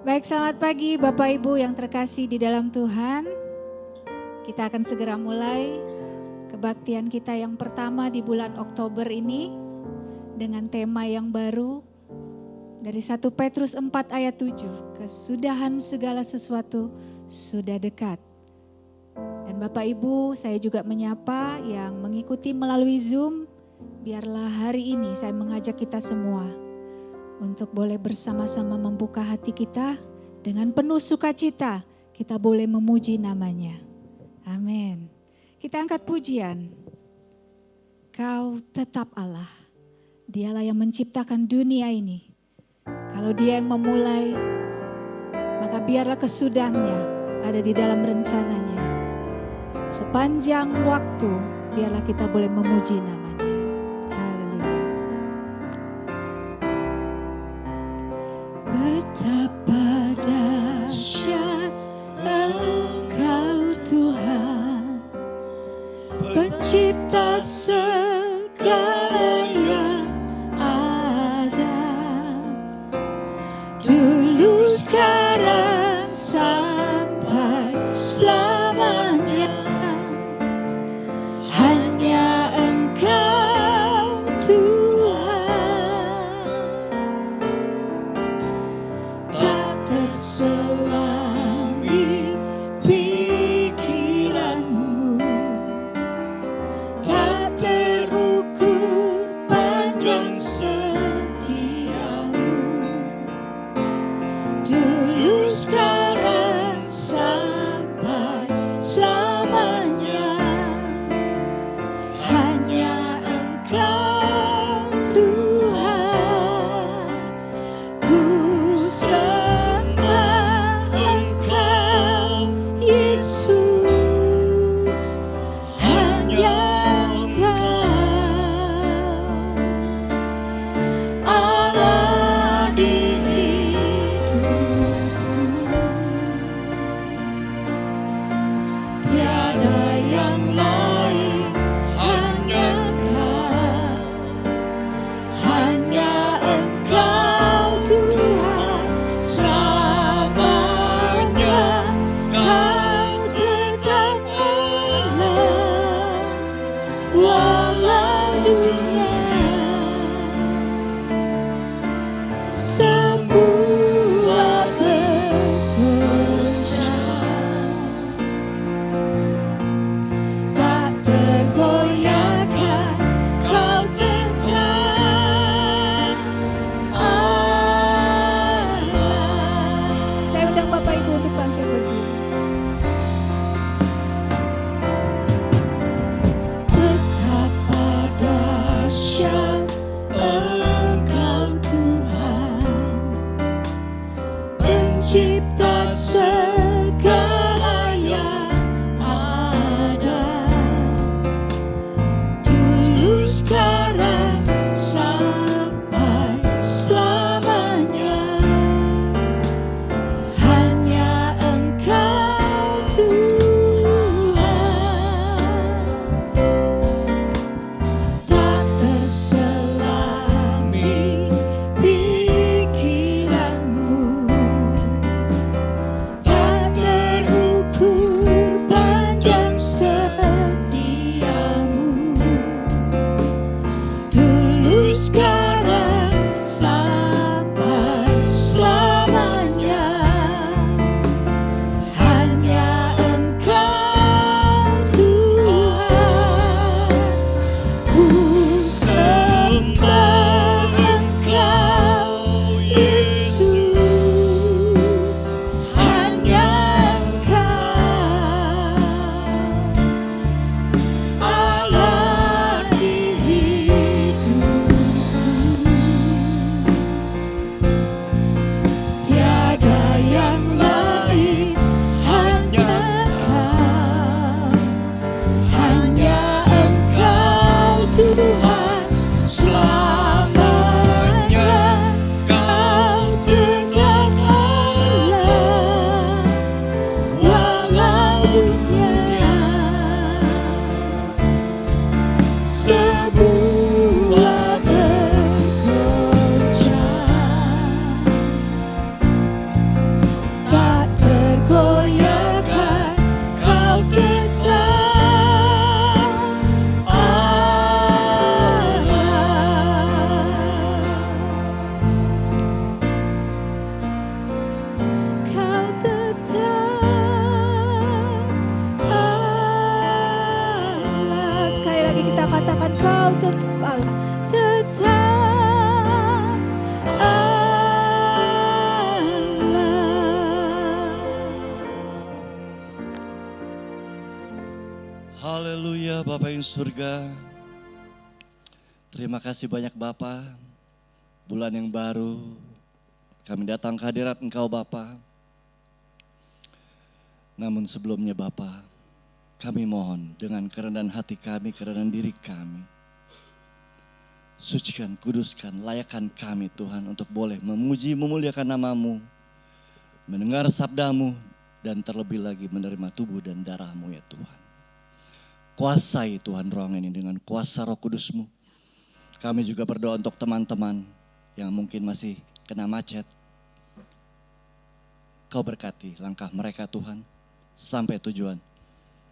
Baik, selamat pagi Bapak Ibu yang terkasih di dalam Tuhan. Kita akan segera mulai kebaktian kita yang pertama di bulan Oktober ini dengan tema yang baru dari 1 Petrus 4 ayat 7. Kesudahan segala sesuatu sudah dekat. Dan Bapak Ibu, saya juga menyapa yang mengikuti melalui Zoom. Biarlah hari ini saya mengajak kita semua untuk boleh bersama-sama membuka hati kita dengan penuh sukacita. Kita boleh memuji namanya. Amin. Kita angkat pujian. Kau tetap Allah. Dialah yang menciptakan dunia ini. Kalau Dia yang memulai, maka biarlah kesudahannya ada di dalam rencananya. Sepanjang waktu, biarlah kita boleh memuji namanya. Betapa dahsyat Engkau Tuhan, Pencipta segala yang ada, dulu sekarang sampai selamanya. Hanya Engkau Tuhan, selami pikiranmu, tak terukur panjang setiamu, dulu sekarang sampai selamanya. Hanya Engkau Tuhan, ku kita katakan Kau tetap Allah, tetap Allah. Haleluya Bapa yang surga. Terima kasih banyak Bapa. Bulan yang baru kami datang ke hadirat Engkau Bapa. Namun sebelumnya Bapa, kami mohon dengan kerendahan hati kami, kerendahan diri kami. Sucikan, kuduskan, layakkan kami Tuhan untuk boleh memuji, memuliakan nama-Mu, mendengar sabda-Mu, dan terlebih lagi menerima tubuh dan darah-Mu ya Tuhan. Kuasai Tuhan ruangan ini dengan kuasa Roh Kudus-Mu. Kami juga berdoa untuk teman-teman yang mungkin masih kena macet. Kau berkati langkah mereka Tuhan sampai tujuan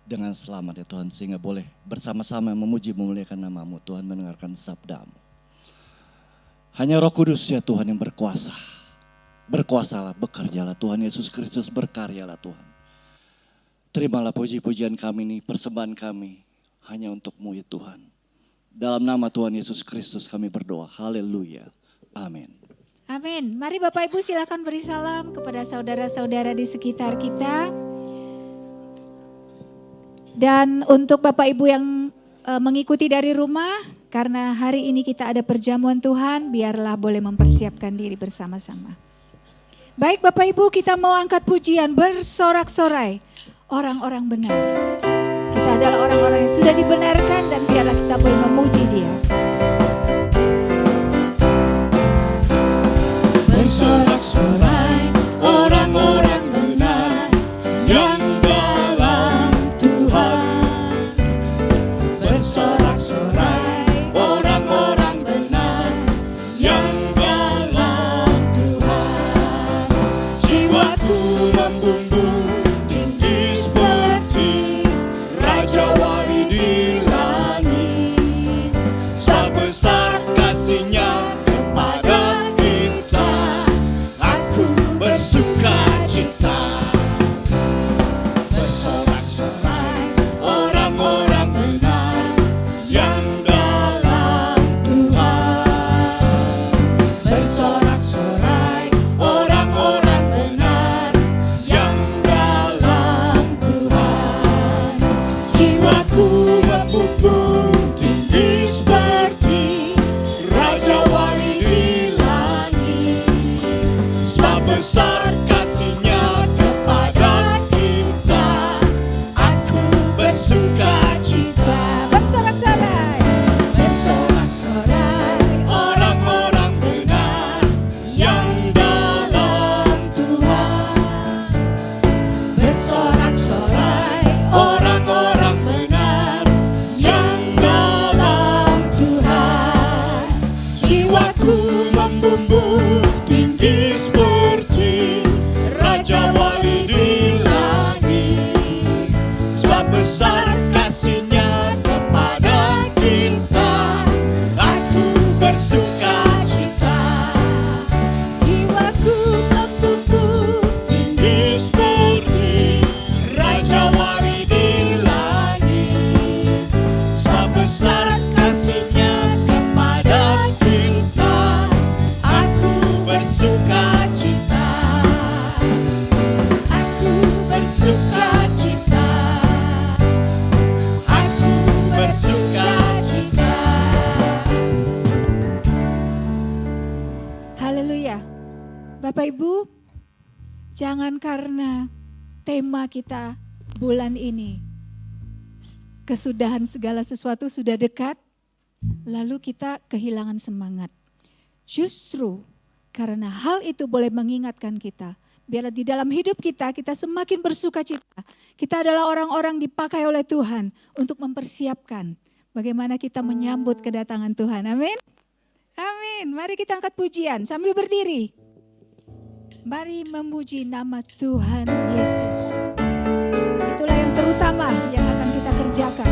dengan selamat ya Tuhan, sehingga boleh bersama-sama memuji memuliakan nama-Mu Tuhan, mendengarkan sabda-Mu. Hanya Roh Kudus ya Tuhan yang berkuasa. Berkuasalah, bekerjalah Tuhan Yesus Kristus, berkaryalah Tuhan. Terimalah puji-pujian kami ini, persembahan kami hanya untuk-Mu ya Tuhan. Dalam nama Tuhan Yesus Kristus kami berdoa. Haleluya. Amin. Amin. Mari Bapak Ibu silakan beri salam kepada saudara-saudara di sekitar kita. Dan untuk Bapak Ibu yang mengikuti dari rumah, karena hari ini kita ada perjamuan Tuhan, biarlah boleh mempersiapkan diri bersama-sama. Baik Bapak Ibu, kita mau angkat pujian bersorak-sorai, orang-orang benar. Kita adalah orang-orang yang sudah dibenarkan dan biarlah kita boleh memuji Dia. Bersorak-sorai, orang-orang benar yang dalam Tuhan. Bersorak-sorai, orang-orang benar yang dalam Tuhan. Jiwaku membumbung tinggi seperti Raja Wali di langit. Sebab besar kasih-Nya kepada kita, aku bersuka cita. Bersorak-sorai, orang-orang benar yang dalam Tuhan. Bersorak-sorai, orang-orang benar yang dalam Tuhan. Jiwaku membumbung tinggi seperti Raja Wali di langit. Sebab besar kasih-Nya kepada kita, aku bersuka cita. Bersorak-sorai. Bersorak-sorai, orang-orang benar yang dalam Tuhan. Bersorak-sorai, orang-orang benar yang dalam Tuhan. Jiwaku membumbung tinggi seperti Raja Wali di langit. Sebab besar kasih-Nya kepada kita, aku bersuka cita. Jiwaku membumbung Tinggi seperti Raja Wali di langit. Sebab besar kasih-Nya kepada kita, aku bersuka cita. Aku bersuka cita. Aku bersuka cita. Haleluya. Bapak Ibu, jangan karena tema kita bulan ini, kesudahan segala sesuatu sudah dekat, lalu kita kehilangan semangat. Justru karena hal itu boleh mengingatkan kita, biarlah di dalam hidup kita semakin bersuka cita. Kita adalah orang-orang dipakai oleh Tuhan untuk mempersiapkan bagaimana kita menyambut kedatangan Tuhan. Amin. Amin. Mari kita angkat pujian sambil berdiri. Mari memuji nama Tuhan Yesus. Itulah yang terutama yang akan kita kerjakan.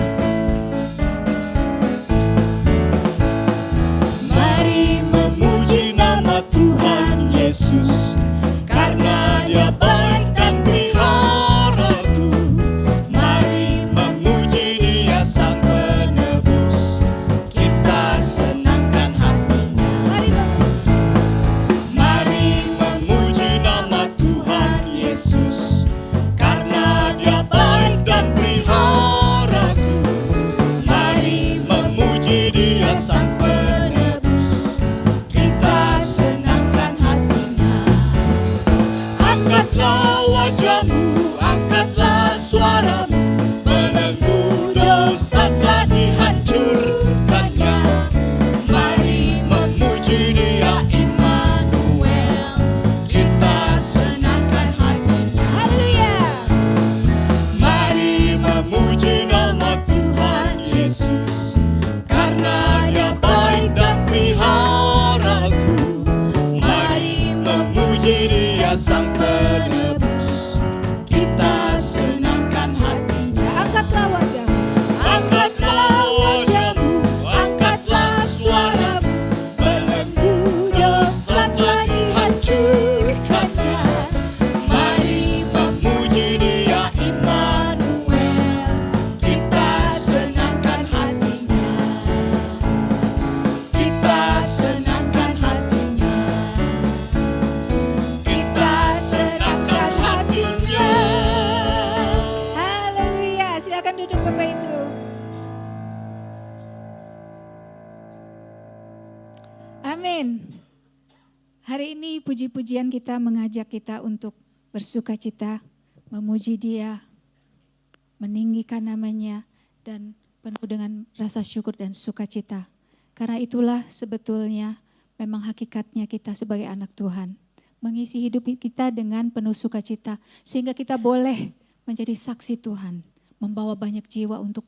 Mari memuji nama Tuhan Yesus, karena Dia baik dan peliharaku. Mari memuji Dia Sang Penebus. Amin. Hari ini puji-pujian kita mengajak kita untuk bersuka cita, memuji Dia, meninggikan namanya, dan penuh dengan rasa syukur dan sukacita. Karena itulah sebetulnya memang hakikatnya kita sebagai anak Tuhan. Mengisi hidup kita dengan penuh sukacita, sehingga kita boleh menjadi saksi Tuhan. Membawa banyak jiwa untuk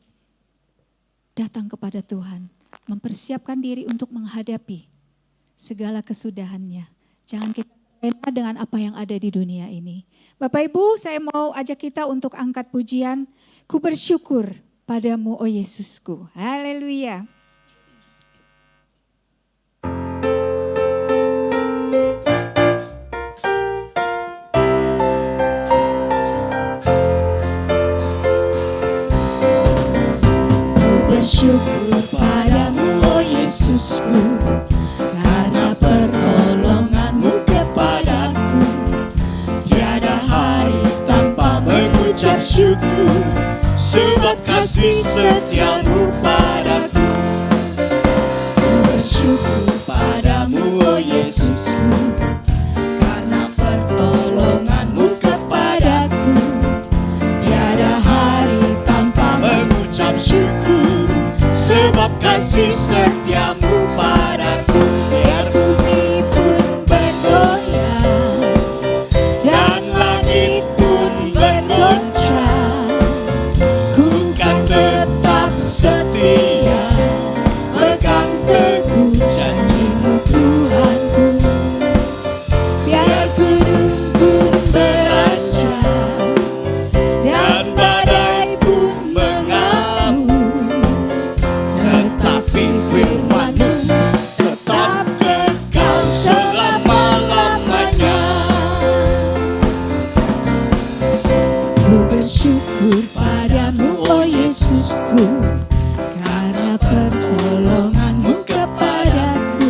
datang kepada Tuhan. Mempersiapkan diri untuk menghadapi segala kesudahannya. Jangan kita terlena dengan apa yang ada di dunia ini. Bapak Ibu, saya mau ajak kita untuk angkat pujian. Ku bersyukur padamu, oh Yesusku. Haleluya. Bersyukur padamu, oh Yesusku, karena pertolonganmu kepadaku. Tiada hari tanpa mengucap syukur, sebab kasih setiamu padaku. Bersyukur padamu, oh Yesusku, karena pertolonganmu kepadaku. Tiada hari tanpa mengucap syukur, sebab kasih setiamu padaku. Biar bumi pun bergoyang dan langit pun bergoncang, ku kan tetap setia, pegang teguh janjimu Tuhanku. Biar gunung pun beranjak dan badai pun mengamuk, tetapi firman-Mu tetap kekal selama-lamanya. Ku bersyukur padamu, oh Yesusku, karena pertolongan-Mu kepadaku.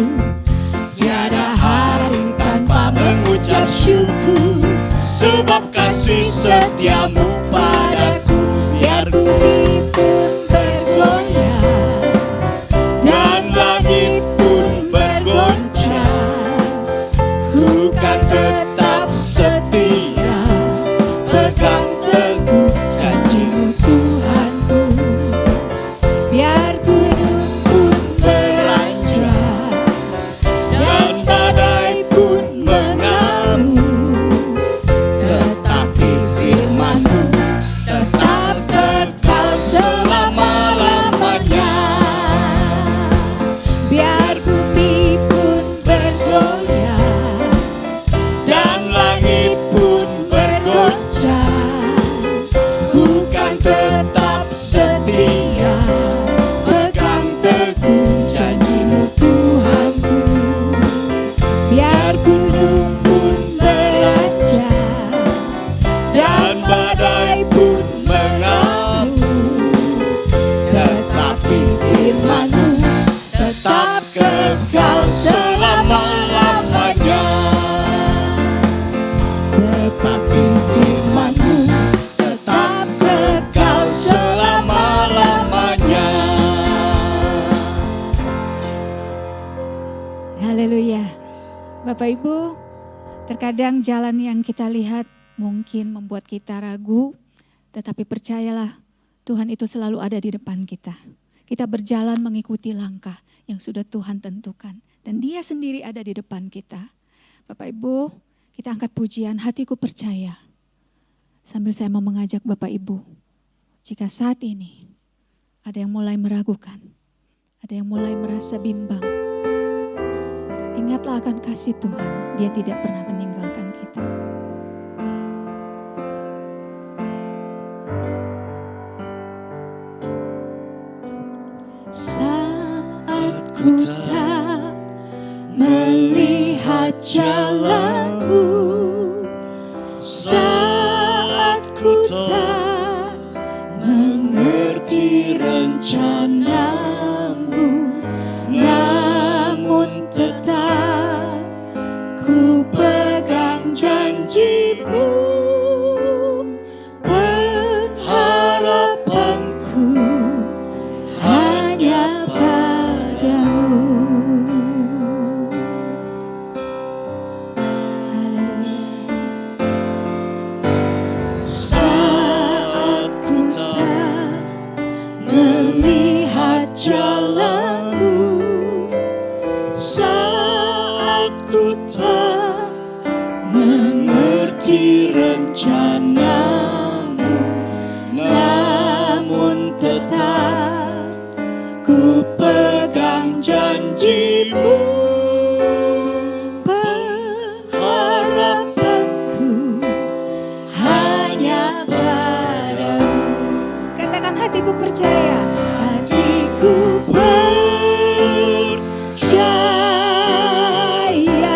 Tiada hari tanpa mengucap syukur, sebab kasih setiamu padaku. Biar bumi pun bergoyang dan langit pun bergoncang, ku kan tetap setia, pegang teguh janjimu Tuhanku. Biar gunung pun beranjak dan badai pun mengamuk, tetapi firman-Mu tetap kekal selama-lamanya. Biar bumi pun bergoyang dan langit pun bergoncang, ku kan tetap setia, pegang teguh janjimu Tuhanku. Biar gunung pun beranjak dan badai pun mengamuk, tetapi firman-Mu tetap kekal selama-lamanya. Tetapi firman-Mu tetap kekal selama-lamanya. Haleluya. Bapak Ibu, terkadang jalan yang kita lihat mungkin membuat kita ragu, tetapi percayalah Tuhan itu selalu ada di depan kita. Kita berjalan mengikuti langkah yang sudah Tuhan tentukan, dan Dia sendiri ada di depan kita. Bapak Ibu, kita angkat pujian Hatiku Percaya. Sambil saya mau mengajak Bapak Ibu, jika saat ini ada yang mulai meragukan, ada yang mulai merasa bimbang, ingatlah akan kasih Tuhan. Dia tidak pernah meninggalkan kita. Saat ku tak melihat jalanmu, saat ku tak mengerti rencanamu, namun tetap ku pegang janjimu. Pengharapanku hanya padamu. jalanmu, saat ku tak mengerti rencanamu, namun tetap ku pegang janjimu. Pengharapanku hanya padamu. Katakan hatiku percaya. Hatiku percaya.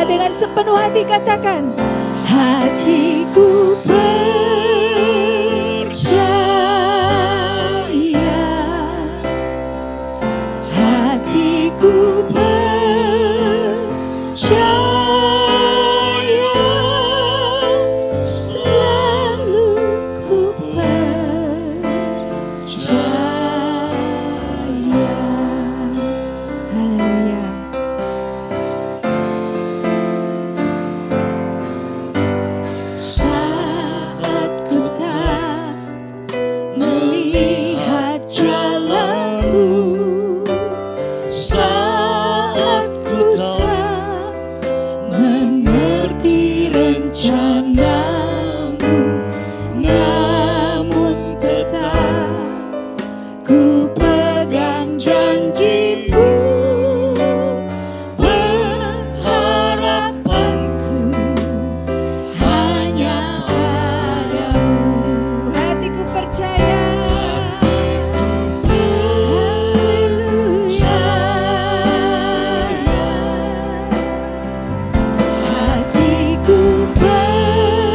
Dengan sepenuh hati katakan. Hatiku percaya. Hatiku percaya. Selalu ku percaya. Haleluya. Saat ku tak melihat jalanmu, saat ku tak mengerti rencanamu, namun tetap ku pegang janjimu. Pengharapanku hanya padamu. Hatiku percaya. Hatiku percaya.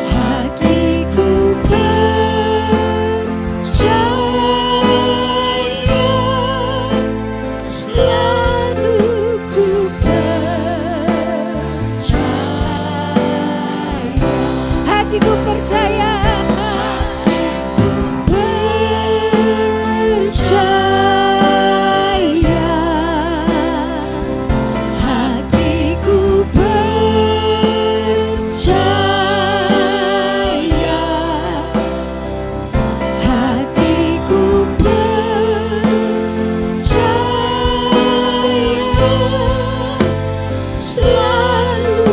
Hatiku percaya. Selalu ku percaya. Hatiku percaya. Percaya. Hatiku percaya. Hatiku percaya. Selalu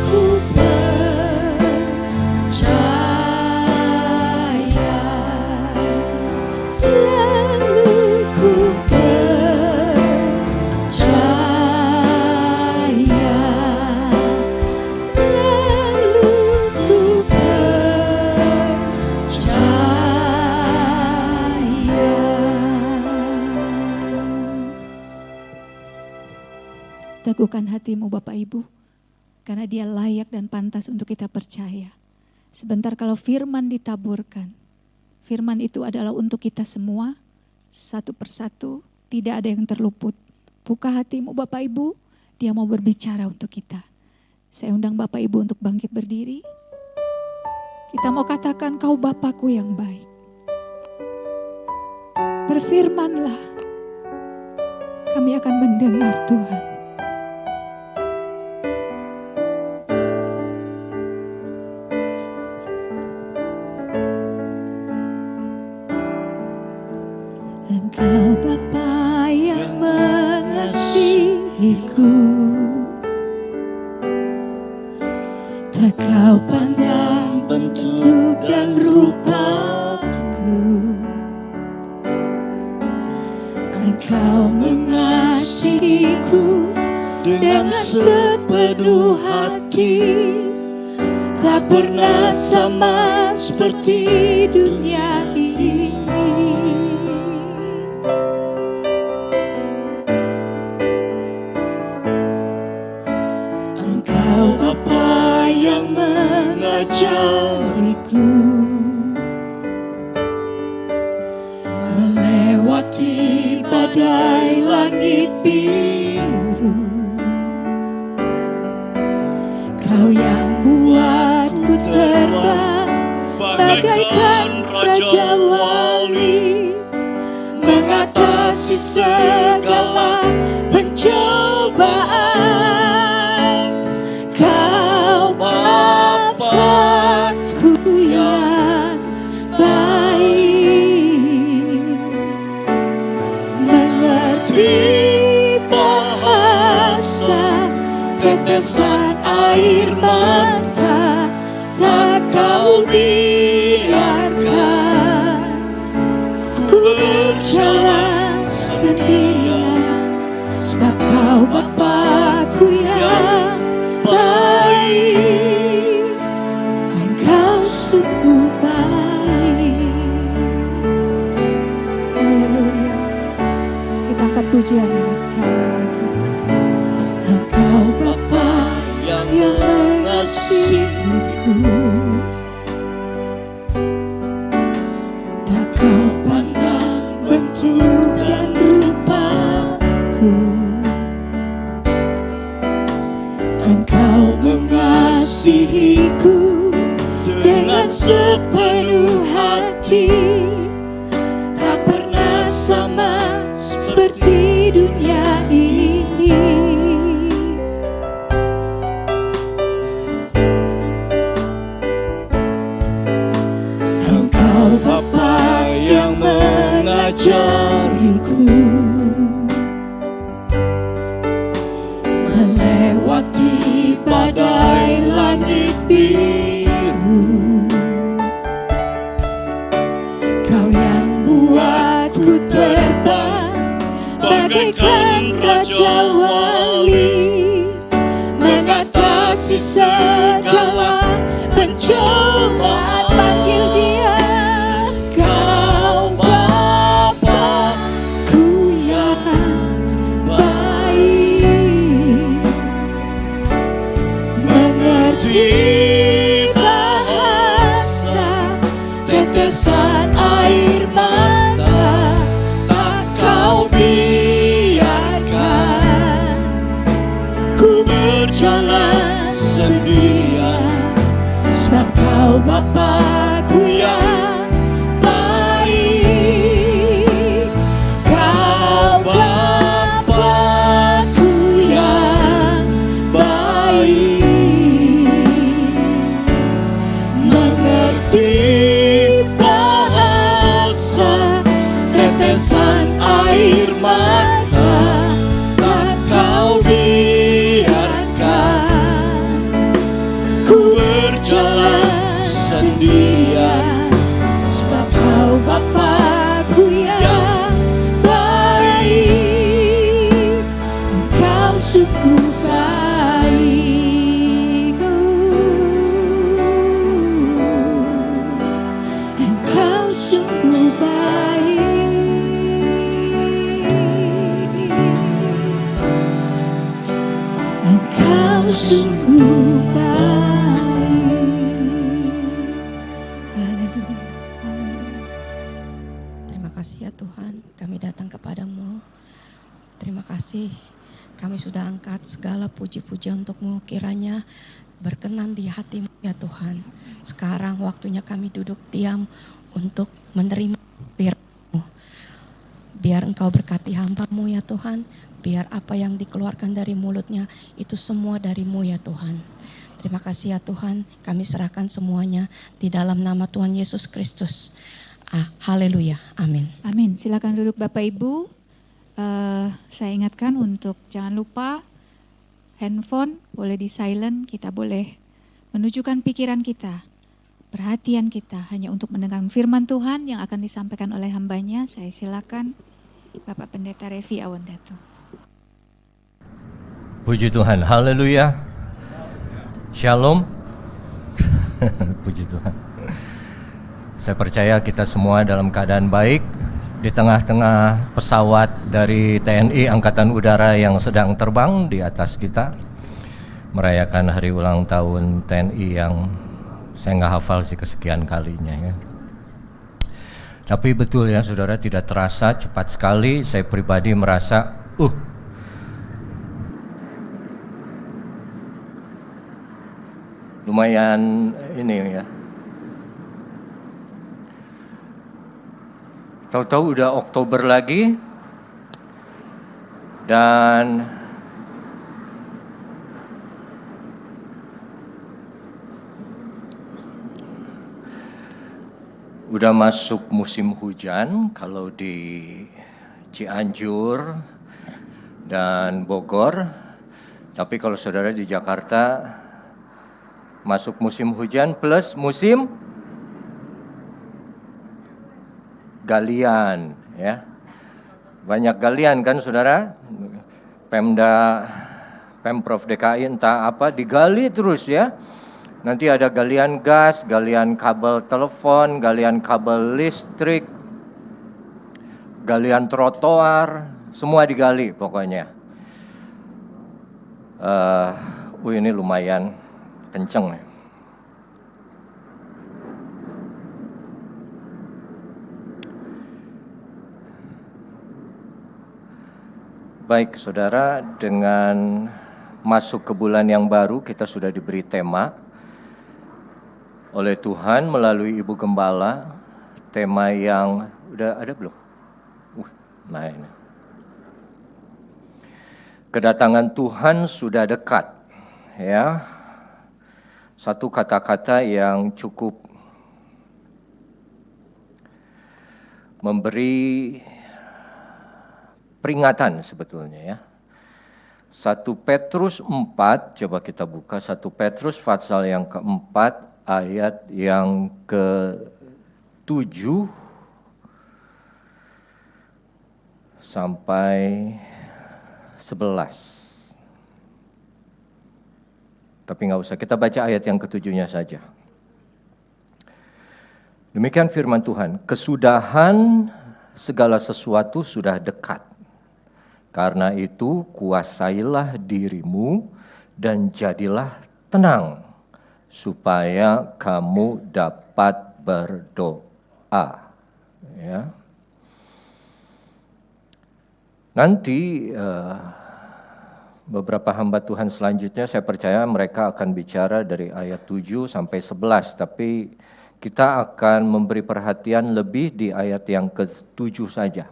ku percaya. Selalu ku percaya. Selalu ku percaya. Teguhkan hatimu Bapak Ibu, karena dia layak dan pantas untuk kita percaya. Sebentar kalau firman ditaburkan, firman itu adalah untuk kita semua, satu persatu, tidak ada yang terluput. Buka hatimu Bapak Ibu, dia mau berbicara untuk kita. Saya undang Bapak Ibu untuk bangkit berdiri. Kita mau katakan, kau Bapakku yang baik. Berfirmanlah, kami akan mendengar Tuhan. Engkau Bapa yang mengasihiku, tak kau pandang bentuk dan rupaku. Engkau mengasihiku dengan sepenuh hati, tak pernah sama seperti dunia ini. Engkau Bapa yang mengajariku melewati badai langit biru. Kau yang buatku terbang bagaikan Raja Wali, mengatasi segala pencobaan. Kau Bapakku yang pujian ini sekali lagi. Engkau Bapa yang mengasihiku, tak kau pandang bentuk dan rupaku. Engkau mengasihiku dengan sepenuh hati, tak pernah sama seperti dunia ini. Engkau Bapa yang mengajariku melewati badai langit biru. Kau yang buatku terbang bagaikan raja wali, mengatasi segala pencobaan. Panggil dia, Kau Bapa-Ku yang baik, mengerti bahasa tetesan air mata, tak Kau biarkan ku berjalan sendirian, sebab Kau Bapa-Ku yang baik. Kau Bapa-Ku yang baik, mengerti bahasa tetesan air mata, tak Kau biarkan ku berjalan sendirian, sebab Kau Bapa-Ku yang baik. Engkau sungguh baik. Engkau sungguh baik. Engkau sungguh baik. Haleluya. Terima kasih ya Tuhan, kami datang kepadamu. Terima kasih kami sudah angkat segala puji-puji untuk-Mu, kiranya berkenan di hati-Mu ya Tuhan. Sekarang waktunya kami duduk diam untuk menerima firman-Mu. Biar Engkau berkati hamba-Mu ya Tuhan, biar apa yang dikeluarkan dari mulutnya itu semua dari-Mu ya Tuhan. Terima kasih ya Tuhan, kami serahkan semuanya di dalam nama Tuhan Yesus Kristus. Haleluya, amin. Amin. Silakan duduk Bapak Ibu. Saya ingatkan untuk jangan lupa handphone boleh di silent, kita boleh menunjukkan pikiran kita, perhatian kita hanya untuk mendengar firman Tuhan yang akan disampaikan oleh hambanya. Saya silakan Bapak Pendeta Revi Awandato. Puji Tuhan, haleluya, shalom. Puji Tuhan. Saya percaya kita semua dalam keadaan baik di tengah-tengah pesawat dari TNI Angkatan Udara yang sedang terbang di atas kita, merayakan hari ulang tahun TNI yang saya nggak hafal sih kesekian kalinya ya. Tapi betul ya saudara, tidak terasa cepat sekali. Saya pribadi merasa lumayan ini ya. Tahu-tahu udah Oktober lagi dan udah masuk musim hujan kalau di Cianjur dan Bogor. Tapi kalau saudara di Jakarta masuk musim hujan plus musim galian ya. Banyak galian kan saudara. Pemprov DKI entah apa digali terus ya. Nanti ada galian gas, galian kabel telepon, galian kabel listrik, galian trotoar, Semua digali pokoknya. Ini lumayan kenceng. Baik saudara, dengan masuk ke bulan yang baru kita sudah diberi tema oleh Tuhan melalui Ibu Gembala. Tema yang udah ada belum? Nah ini. Kedatangan Tuhan sudah dekat, ya. Satu kata-kata yang cukup memberi peringatan sebetulnya, ya. 1 Petrus 4, coba kita buka 1 Petrus pasal yang keempat ayat yang ke-7 sampai 11. Tapi nggak usah, kita baca ayat yang ke-7-nya saja. Demikian firman Tuhan, kesudahan segala sesuatu sudah dekat. Karena itu kuasailah dirimu dan jadilah tenang, supaya kamu dapat berdoa. Ya. Nanti beberapa hamba Tuhan selanjutnya saya percaya mereka akan bicara dari ayat 7 sampai 11. Tapi kita akan memberi perhatian lebih di ayat yang ke-7 saja.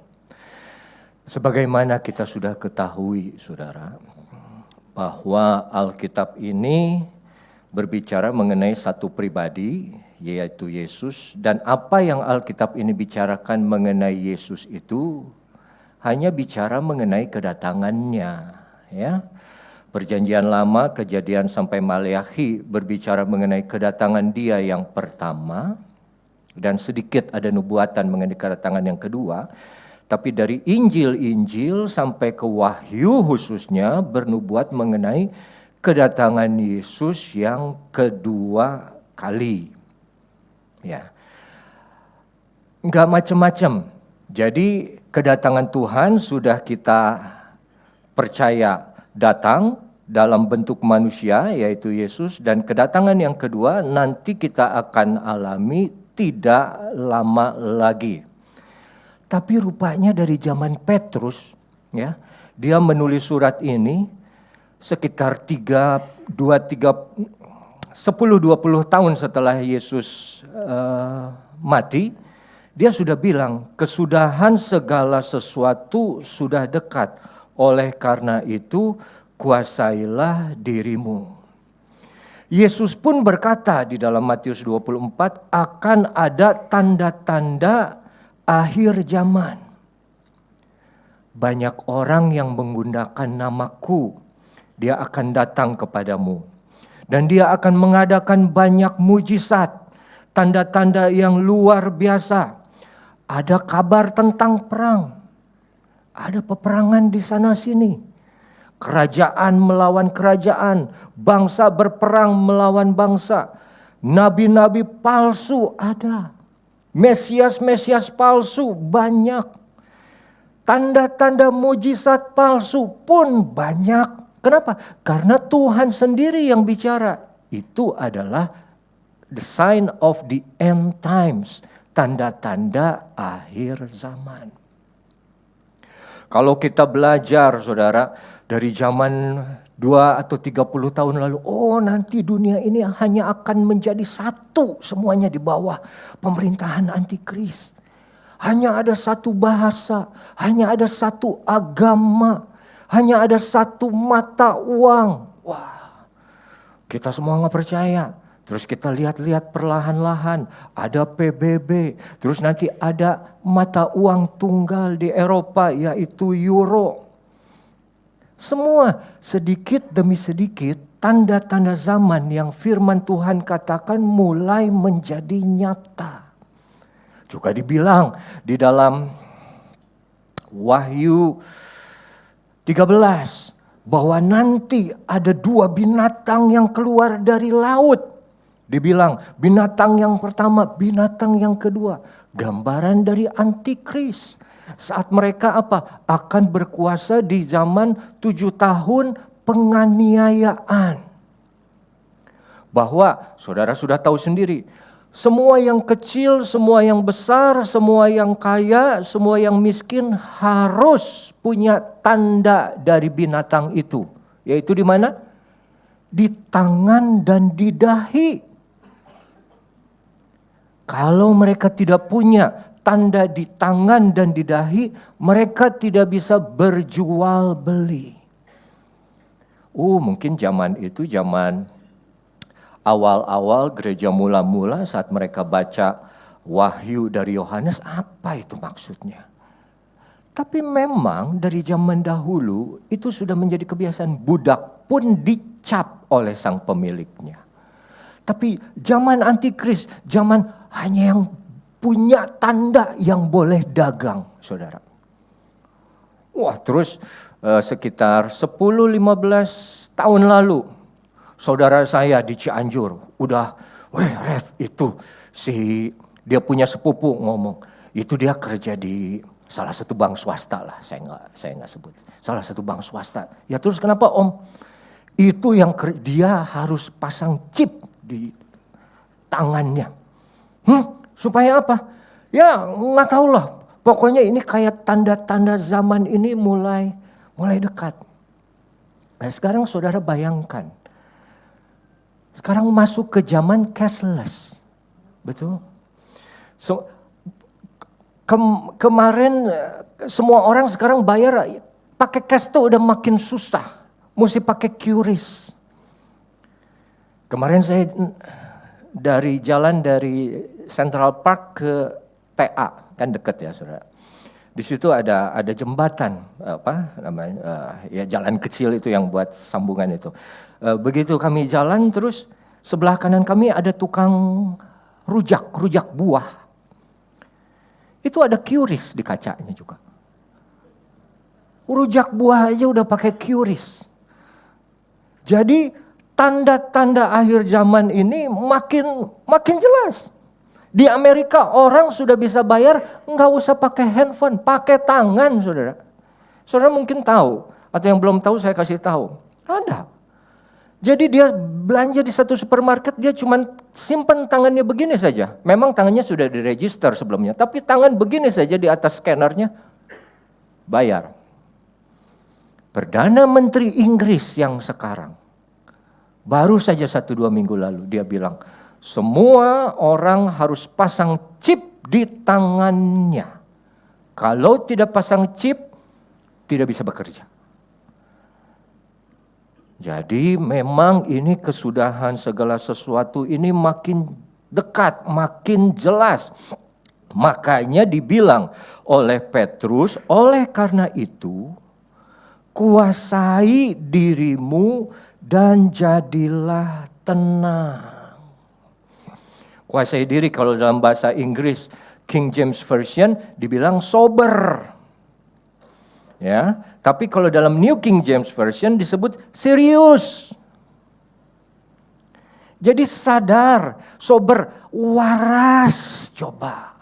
Sebagaimana kita sudah ketahui, saudara, bahwa Alkitab ini berbicara mengenai satu pribadi, yaitu Yesus. Dan apa yang Alkitab ini bicarakan mengenai Yesus itu hanya bicara mengenai kedatangannya. Ya. Perjanjian Lama, Kejadian sampai Maleakhi berbicara mengenai kedatangan Dia yang pertama. Dan sedikit ada nubuatan mengenai kedatangan yang kedua. Tapi dari Injil-Injil sampai ke Wahyu khususnya bernubuat mengenai kedatangan Yesus yang kedua kali. Ya. Enggak macam-macam. Jadi kedatangan Tuhan sudah kita percaya datang dalam bentuk manusia yaitu Yesus. Dan kedatangan yang kedua nanti kita akan alami tidak lama lagi. Tapi rupanya dari zaman Petrus, ya, dia menulis surat ini sekitar 10-20 tahun setelah Yesus mati. Dia sudah bilang, kesudahan segala sesuatu sudah dekat. Oleh karena itu, kuasailah dirimu. Yesus pun berkata di dalam Matius 24, akan ada tanda-tanda akhir zaman. Banyak orang yang menggunakan namaku, dia akan datang kepadamu. Dan dia akan mengadakan banyak mujizat, tanda-tanda yang luar biasa. Ada kabar tentang perang. Ada peperangan di sana sini. Kerajaan melawan kerajaan, bangsa berperang melawan bangsa. Nabi-nabi palsu ada. Mesias-mesias palsu banyak. Tanda-tanda mujizat palsu pun banyak. Kenapa? Karena Tuhan sendiri yang bicara. Itu adalah the sign of the end times. Tanda-tanda akhir zaman. Kalau kita belajar, saudara, dari zaman 2 atau 30 tahun lalu, nanti dunia ini hanya akan menjadi satu semuanya di bawah pemerintahan antikris. Hanya ada satu bahasa, hanya ada satu agama, hanya ada satu mata uang. Wah, kita semua nggak percaya. Terus kita lihat-lihat perlahan-lahan, ada PBB, terus nanti ada mata uang tunggal di Eropa yaitu euro. Semua sedikit demi sedikit tanda-tanda zaman yang firman Tuhan katakan mulai menjadi nyata. Juga dibilang di dalam Wahyu 13 bahwa nanti ada 2 binatang yang keluar dari laut. Dibilang binatang yang pertama, binatang yang kedua. Gambaran dari antikris. Saat mereka apa? Akan berkuasa di zaman 7 tahun penganiayaan. Bahwa saudara sudah tahu sendiri, semua yang kecil, semua yang besar, semua yang kaya, semua yang miskin harus punya tanda dari binatang itu. Yaitu di mana? Di tangan dan di dahi. Kalau mereka tidak punya tanda di tangan dan di dahi, mereka tidak bisa berjual beli. Mungkin zaman itu zaman awal-awal gereja mula-mula saat mereka baca wahyu dari Yohanes, apa itu maksudnya? Tapi memang dari zaman dahulu itu sudah menjadi kebiasaan, budak pun dicap oleh sang pemiliknya. Tapi zaman antikris, zaman hanya yang punya tanda yang boleh dagang, saudara. Wah, terus sekitar 10-15 tahun lalu, saudara saya di Cianjur udah, Ref, itu dia punya sepupu ngomong, itu dia kerja di salah satu bank swasta lah, saya nggak sebut, salah satu bank swasta. Ya terus kenapa Om? Itu yang dia harus pasang chip di tangannya. Supaya apa? Ya nggak tahu lah. Pokoknya ini kayak tanda-tanda zaman ini mulai dekat. Nah sekarang saudara bayangkan. Sekarang masuk ke zaman cashless. Betul? Kemarin semua orang sekarang bayar pakai cash tuh udah makin susah. Mesti pakai QRIS. Kemarin saya jalan dari Central Park ke TA, kan deket ya saudara. Di situ ada jembatan, ya jalan kecil itu yang buat sambungan itu. Begitu kami jalan terus sebelah kanan kami ada tukang rujak buah. Itu ada QRIS di kacanya juga. Rujak buah aja udah pakai QRIS. Jadi tanda-tanda akhir zaman ini makin jelas. Di Amerika orang sudah bisa bayar nggak usah pakai handphone, pakai tangan, saudara. Saudara mungkin tahu, atau yang belum tahu saya kasih tahu. Ada. Jadi dia belanja di satu supermarket, dia cuma simpan tangannya begini saja. Memang tangannya sudah diregister sebelumnya, tapi tangan begini saja di atas scannernya, bayar. Perdana Menteri Inggris yang sekarang, baru saja 1-2 minggu lalu dia bilang, semua orang harus pasang chip di tangannya. Kalau tidak pasang chip, tidak bisa bekerja. Jadi memang ini kesudahan segala sesuatu ini makin dekat, makin jelas. Makanya dibilang oleh Petrus, oleh karena itu, kuasai dirimu dan jadilah tenang. Kuasai diri kalau dalam bahasa Inggris King James Version dibilang sober. Ya, tapi kalau dalam New King James Version disebut serius. Jadi sadar, sober, waras, coba.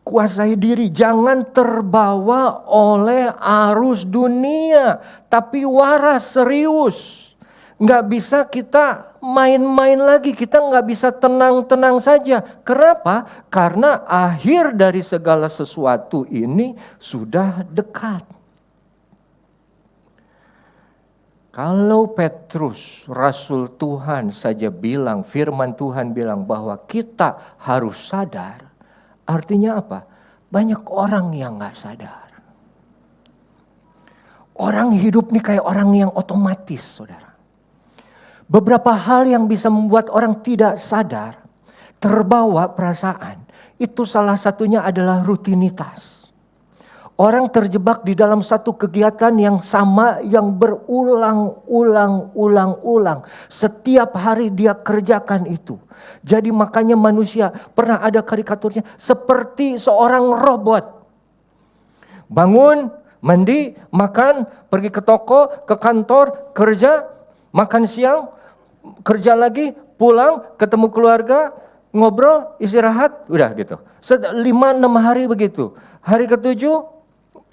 Kuasai diri, jangan terbawa oleh arus dunia, tapi waras, serius. Nggak bisa kita main-main lagi, kita nggak bisa tenang-tenang saja. Kenapa? Karena akhir dari segala sesuatu ini sudah dekat. Kalau Petrus, Rasul Tuhan saja bilang, firman Tuhan bilang bahwa kita harus sadar, artinya apa? Banyak orang yang gak sadar. Orang hidup nih kayak orang yang otomatis, saudara. Beberapa hal yang bisa membuat orang tidak sadar, terbawa perasaan. Itu salah satunya adalah rutinitas. Orang terjebak di dalam satu kegiatan yang sama, yang berulang-ulang. Setiap hari dia kerjakan itu. Jadi makanya manusia, pernah ada karikaturnya, seperti seorang robot. Bangun, mandi, makan, pergi ke toko, ke kantor, kerja, makan siang, kerja lagi, pulang, ketemu keluarga, ngobrol, istirahat, udah gitu. 5-6 hari begitu. Hari ke-7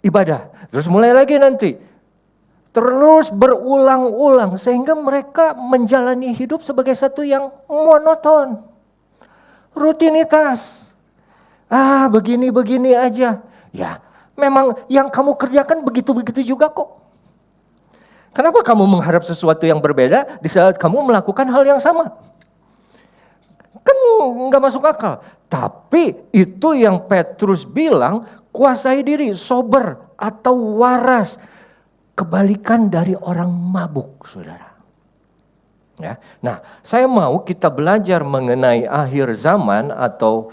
ibadah. Terus mulai lagi nanti. Terus berulang-ulang sehingga mereka menjalani hidup sebagai satu yang monoton. Rutinitas. Begini-begini aja. Ya, memang yang kamu kerjakan begitu-begitu juga kok. Kenapa kamu mengharap sesuatu yang berbeda di saat kamu melakukan hal yang sama? Kan nggak masuk akal. Tapi itu yang Petrus bilang, kuasai diri, sober atau waras. Kebalikan dari orang mabuk, saudara. Ya. Nah, saya mau kita belajar mengenai akhir zaman atau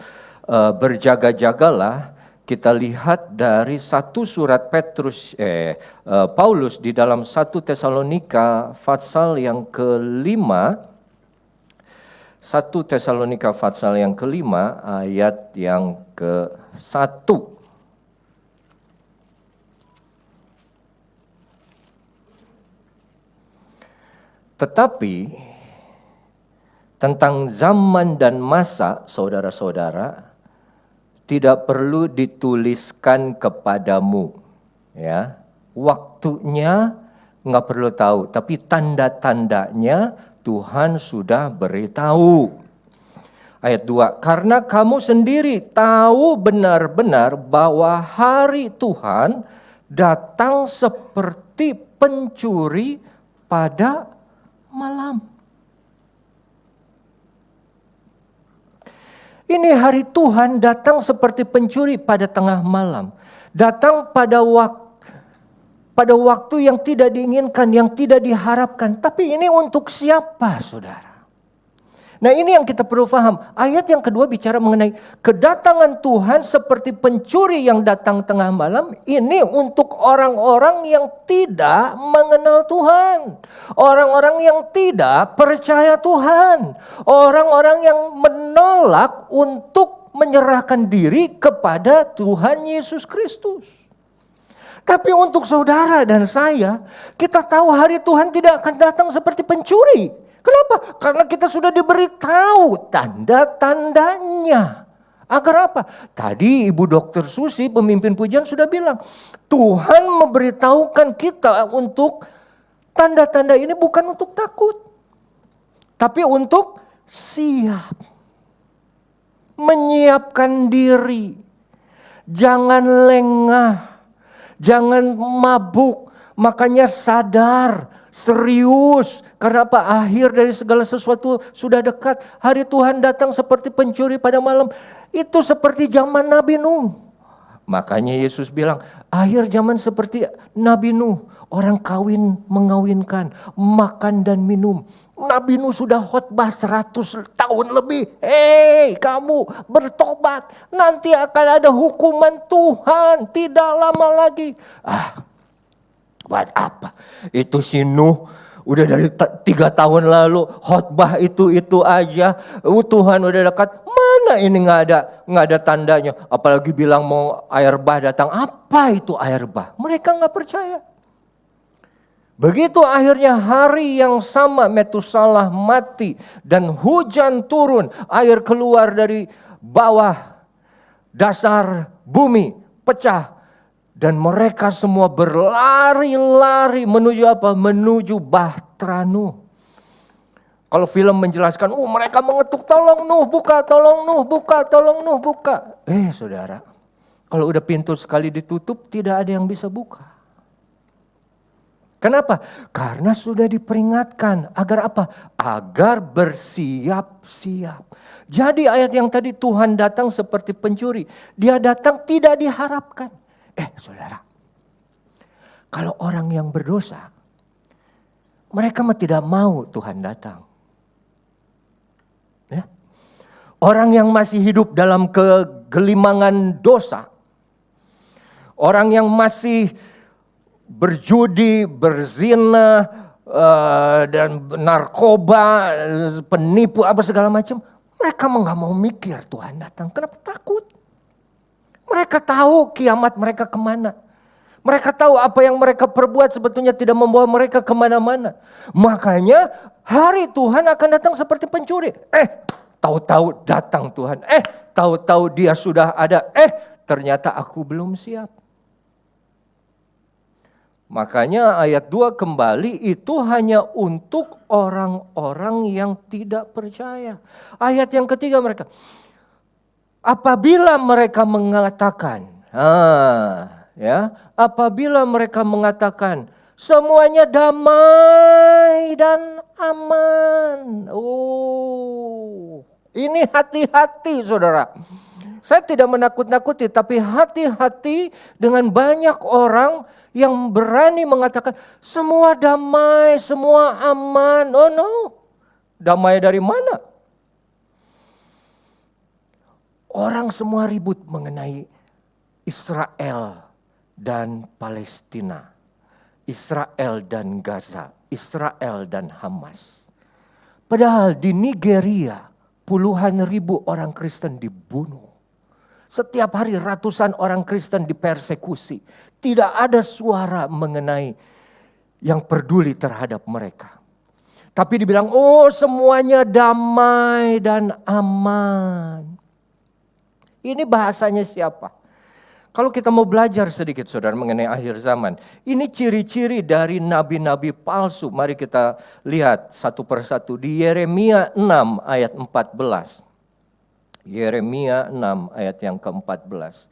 berjaga-jagalah. Kita lihat dari satu surat Paulus di dalam 1 Tesalonika pasal yang ke-5. 1 Tesalonika pasal yang ke-5 ayat yang ke-1. Tetapi tentang zaman dan masa, saudara-saudara, tidak perlu dituliskan kepadamu. Ya, waktunya nggak perlu tahu, tapi tanda-tandanya Tuhan sudah beritahu. Ayat 2, karena kamu sendiri tahu benar-benar bahwa hari Tuhan datang seperti pencuri pada malam. Ini hari Tuhan datang seperti pencuri pada tengah malam. Datang pada waktu yang tidak diinginkan, yang tidak diharapkan. Tapi ini untuk siapa, saudara? Nah, ini yang kita perlu paham. Ayat yang kedua bicara mengenai kedatangan Tuhan seperti pencuri yang datang tengah malam. Ini untuk orang-orang yang tidak mengenal Tuhan. Orang-orang yang tidak percaya Tuhan. Orang-orang yang menolak untuk menyerahkan diri kepada Tuhan Yesus Kristus. Tapi untuk saudara dan saya, kita tahu hari Tuhan tidak akan datang seperti pencuri. Kenapa? Karena kita sudah diberitahu tanda-tandanya. Agar apa? Tadi Ibu Dr. Susi, pemimpin pujian sudah bilang, Tuhan memberitahukan kita untuk tanda-tanda ini bukan untuk takut. Tapi untuk siap. Menyiapkan diri. Jangan lengah. Jangan mabuk. Makanya sadar, serius. Karena apa? Akhir dari segala sesuatu sudah dekat. Hari Tuhan datang seperti pencuri pada malam. Itu seperti zaman Nabi Nuh. Makanya Yesus bilang, akhir zaman seperti Nabi Nuh. Orang kawin mengawinkan, makan dan minum. Nabi Nuh sudah khotbah 100 tahun lebih. Hei kamu bertobat. Nanti akan ada hukuman Tuhan. Tidak lama lagi. Buat apa? Itu si Nuh. Udah dari 3 tahun lalu khotbah itu aja. Tuhan udah dekat. Mana ini nggak ada tandanya. Apalagi bilang mau air bah datang. Apa itu air bah? Mereka nggak percaya. Begitu akhirnya hari yang sama Metusalah mati dan hujan turun. Air keluar dari bawah dasar bumi pecah. Dan mereka semua berlari-lari menuju apa? Menuju Bahtera Nuh. Kalau film menjelaskan, mereka mengetuk, tolong Nuh buka, tolong Nuh buka, tolong Nuh buka. Saudara, kalau udah pintu sekali ditutup, tidak ada yang bisa buka. Kenapa? Karena sudah diperingatkan. Agar apa? Agar bersiap-siap. Jadi ayat yang tadi Tuhan datang seperti pencuri. Dia datang tidak diharapkan. Saudara, kalau orang yang berdosa, mereka tidak mau Tuhan datang. Ya? Orang yang masih hidup dalam kegelimangan dosa, orang yang masih berjudi, berzina, dan narkoba, penipu, apa segala macam, mereka nggak mau mikir Tuhan datang. Kenapa? Takut. Mereka tahu kiamat mereka kemana. Mereka tahu apa yang mereka perbuat sebetulnya tidak membawa mereka kemana-mana. Makanya hari Tuhan akan datang seperti pencuri. tahu-tahu datang Tuhan. Tahu-tahu dia sudah ada. Ternyata aku belum siap. Makanya ayat 2 kembali itu hanya untuk orang-orang yang tidak percaya. Ayat yang ketiga mereka. Apabila mereka mengatakan, apabila mereka mengatakan semuanya damai dan aman. Ini hati-hati saudara. Saya tidak menakut-nakuti, tapi hati-hati dengan banyak orang yang berani mengatakan semua damai, semua aman. Oh no, damai dari mana? Orang semua ribut mengenai Israel dan Palestina, Israel dan Gaza, Israel dan Hamas. Padahal di Nigeria puluhan ribu orang Kristen dibunuh. Setiap hari ratusan orang Kristen dipersekusi. Tidak ada suara mengenai yang peduli terhadap mereka. Tapi dibilang, semuanya damai dan aman. Ini bahasanya siapa? Kalau kita mau belajar sedikit saudara mengenai akhir zaman. Ini ciri-ciri dari nabi-nabi palsu. Mari kita lihat satu persatu. Di Yeremia 6 ayat 14. Yeremia 6 ayat yang ke-14.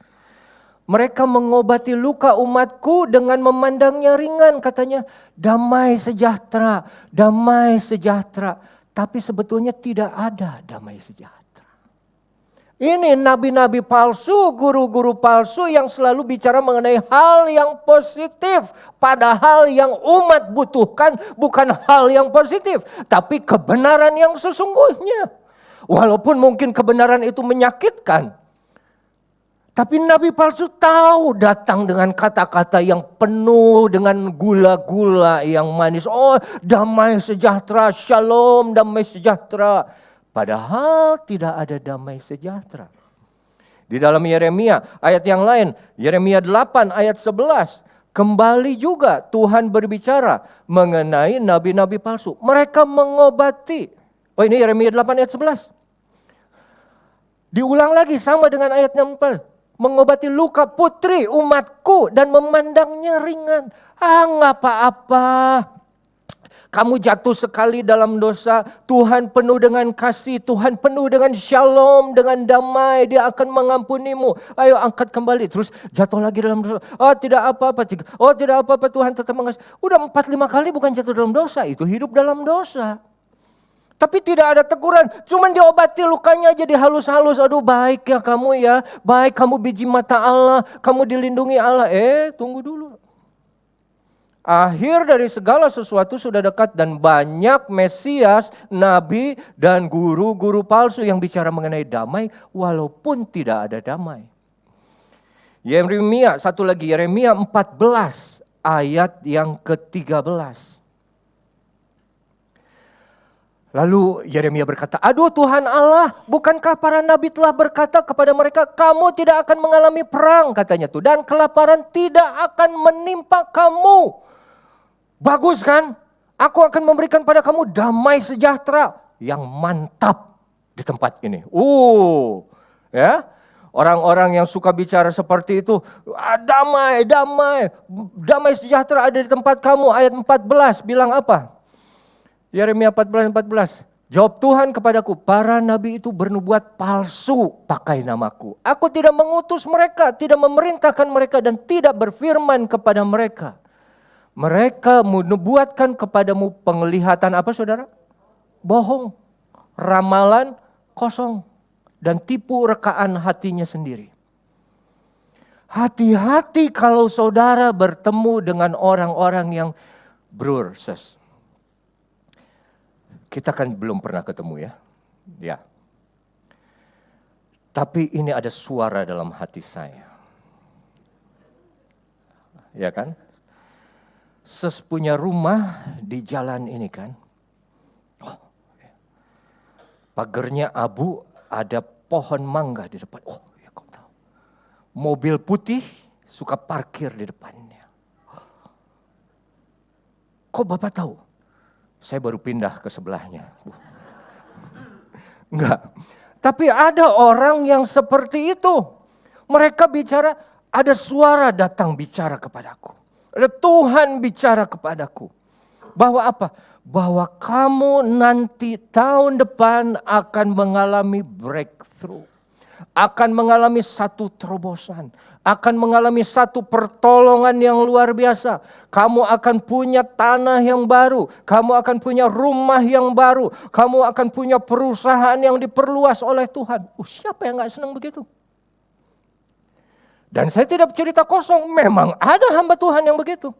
Mereka mengobati luka umatku dengan memandangnya ringan. Katanya damai sejahtera, damai sejahtera. Tapi sebetulnya tidak ada damai sejahtera. Ini nabi-nabi palsu, guru-guru palsu yang selalu bicara mengenai hal yang positif. Padahal yang umat butuhkan bukan hal yang positif. Tapi kebenaran yang sesungguhnya. Walaupun mungkin kebenaran itu menyakitkan. Tapi nabi palsu tahu datang dengan kata-kata yang penuh dengan gula-gula yang manis. Damai sejahtera, shalom, damai sejahtera. Padahal tidak ada damai sejahtera. Di dalam Yeremia ayat yang lain, Yeremia 8 ayat 11. Kembali juga Tuhan berbicara mengenai nabi-nabi palsu. Mereka mengobati. Ini Yeremia 8 ayat 11. Diulang lagi sama dengan ayat 4. Mengobati luka putri umatku dan memandangnya ringan. Nggak apa-apa. Kamu jatuh sekali dalam dosa, Tuhan penuh dengan kasih, Tuhan penuh dengan shalom, dengan damai, Dia akan mengampunimu. Ayo angkat kembali, terus jatuh lagi dalam dosa. Tidak apa-apa, tidak apa-apa, Tuhan tetap mengasihi. Udah 4-5 kali bukan jatuh dalam dosa, itu hidup dalam dosa. Tapi tidak ada teguran, cuman diobati lukanya aja dihalus-halus. Aduh baik ya kamu ya, baik kamu biji mata Allah, kamu dilindungi Allah. Tunggu dulu. Akhir dari segala sesuatu sudah dekat dan banyak Mesias, Nabi dan guru-guru palsu yang bicara mengenai damai walaupun tidak ada damai. Yeremia, satu lagi Yeremia 14 ayat yang ke-13. Lalu Yeremia berkata, aduh Tuhan Allah, bukankah para nabi telah berkata kepada mereka, kamu tidak akan mengalami perang katanya tuh. Dan kelaparan tidak akan menimpa kamu. Bagus kan? Aku akan memberikan pada kamu damai sejahtera yang mantap di tempat ini. Ya. Orang-orang yang suka bicara seperti itu, damai sejahtera ada di tempat kamu. Ayat 14 bilang apa? Yeremia 14. Jawab Tuhan kepadaku, para nabi itu bernubuat palsu pakai namaku. Aku tidak mengutus mereka, tidak memerintahkan mereka dan tidak berfirman kepada mereka. Mereka menubuatkan kepadamu penglihatan apa saudara? Bohong, ramalan kosong, dan tipu rekaan hatinya sendiri. Hati-hati kalau saudara bertemu dengan orang-orang yang sis. Kita kan belum pernah ketemu ya. Ya. Tapi ini ada suara dalam hati saya. Ya kan? Punya rumah di jalan ini kan. Pagernya abu, ada pohon mangga di depan. Ya kau tahu. Mobil putih suka parkir di depannya. Kok Bapak tahu? Saya baru pindah ke sebelahnya. Enggak. Tapi ada orang yang seperti itu. Mereka bicara, ada suara datang bicara kepadaku. Ada Tuhan bicara kepadaku. Bahwa apa? Bahwa kamu nanti tahun depan akan mengalami breakthrough. Akan mengalami satu terobosan. Akan mengalami satu pertolongan yang luar biasa. Kamu akan punya tanah yang baru. Kamu akan punya rumah yang baru. Kamu akan punya perusahaan yang diperluas oleh Tuhan. Siapa yang gak senang begitu? Dan saya tidak cerita kosong. Memang ada hamba Tuhan yang begitu.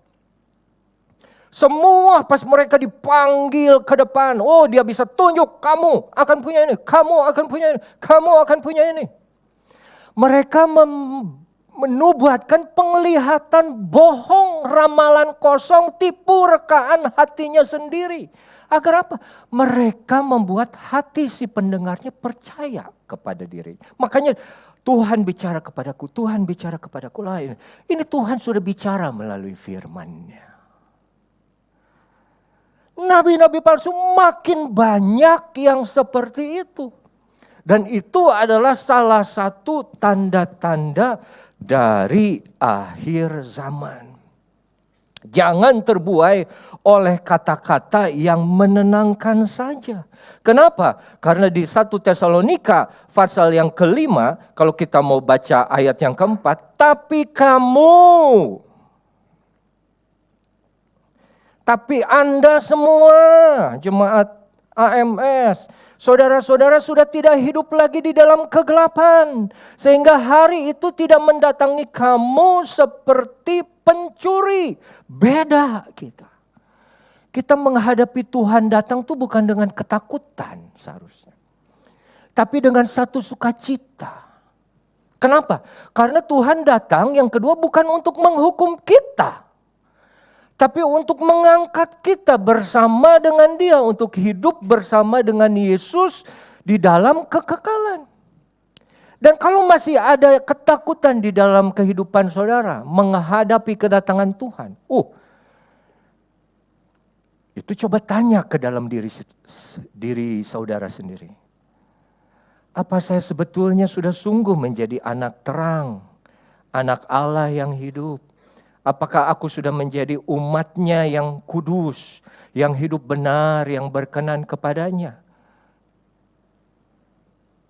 Semua pas mereka dipanggil ke depan, oh dia bisa tunjuk, kamu akan punya ini, kamu akan punya ini, kamu akan punya ini. Mereka menubuatkan penglihatan bohong, ramalan kosong, tipu rekaan hatinya sendiri. Agar apa? Mereka membuat hati si pendengarnya percaya kepada diri. Makanya Tuhan bicara kepadaku, Tuhan bicara kepadaku lain. Ini Tuhan sudah bicara melalui firman-Nya. Nabi-nabi palsu makin banyak yang seperti itu. Dan itu adalah salah satu tanda-tanda dari akhir zaman. Jangan terbuai oleh kata-kata yang menenangkan saja. Kenapa? Karena di 1 Tesalonika pasal yang kelima, kalau kita mau baca ayat yang keempat, Tapi Anda semua jemaat AMS, saudara-saudara sudah tidak hidup lagi di dalam kegelapan. Sehingga hari itu tidak mendatangi kamu seperti pencuri. Beda kita. Kita menghadapi Tuhan datang itu bukan dengan ketakutan seharusnya. Tapi dengan satu sukacita. Kenapa? Karena Tuhan datang yang kedua bukan untuk menghukum kita. Tapi untuk mengangkat kita bersama dengan Dia. Untuk hidup bersama dengan Yesus di dalam kekekalan. Dan kalau masih ada ketakutan di dalam kehidupan saudara menghadapi kedatangan Tuhan. Itu coba tanya ke dalam diri saudara sendiri. Apa saya sebetulnya sudah sungguh menjadi anak terang. Anak Allah yang hidup. Apakah aku sudah menjadi umatnya yang kudus, yang hidup benar, yang berkenan kepadanya?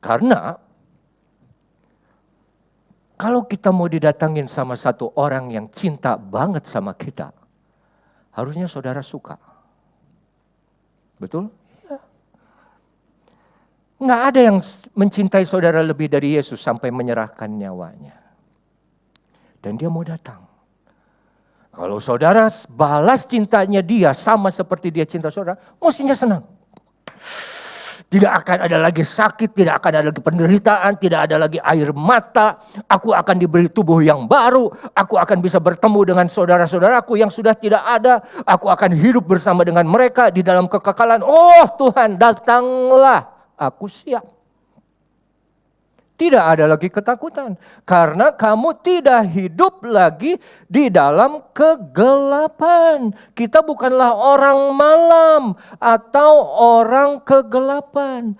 Karena kalau kita mau didatangin sama satu orang yang cinta banget sama kita, harusnya saudara suka. Betul? Ya. Nggak ada yang mencintai saudara lebih dari Yesus sampai menyerahkan nyawanya. Dan Dia mau datang. Kalau saudara balas cintanya Dia sama seperti Dia cinta saudara, mestinya senang. Tidak akan ada lagi sakit, tidak akan ada lagi penderitaan, tidak ada lagi air mata. Aku akan diberi tubuh yang baru, aku akan bisa bertemu dengan saudara-saudaraku yang sudah tidak ada. Aku akan hidup bersama dengan mereka di dalam kekekalan. Oh Tuhan, datanglah, aku siap. Tidak ada lagi ketakutan. Karena kamu tidak hidup lagi di dalam kegelapan. Kita bukanlah orang malam atau orang kegelapan.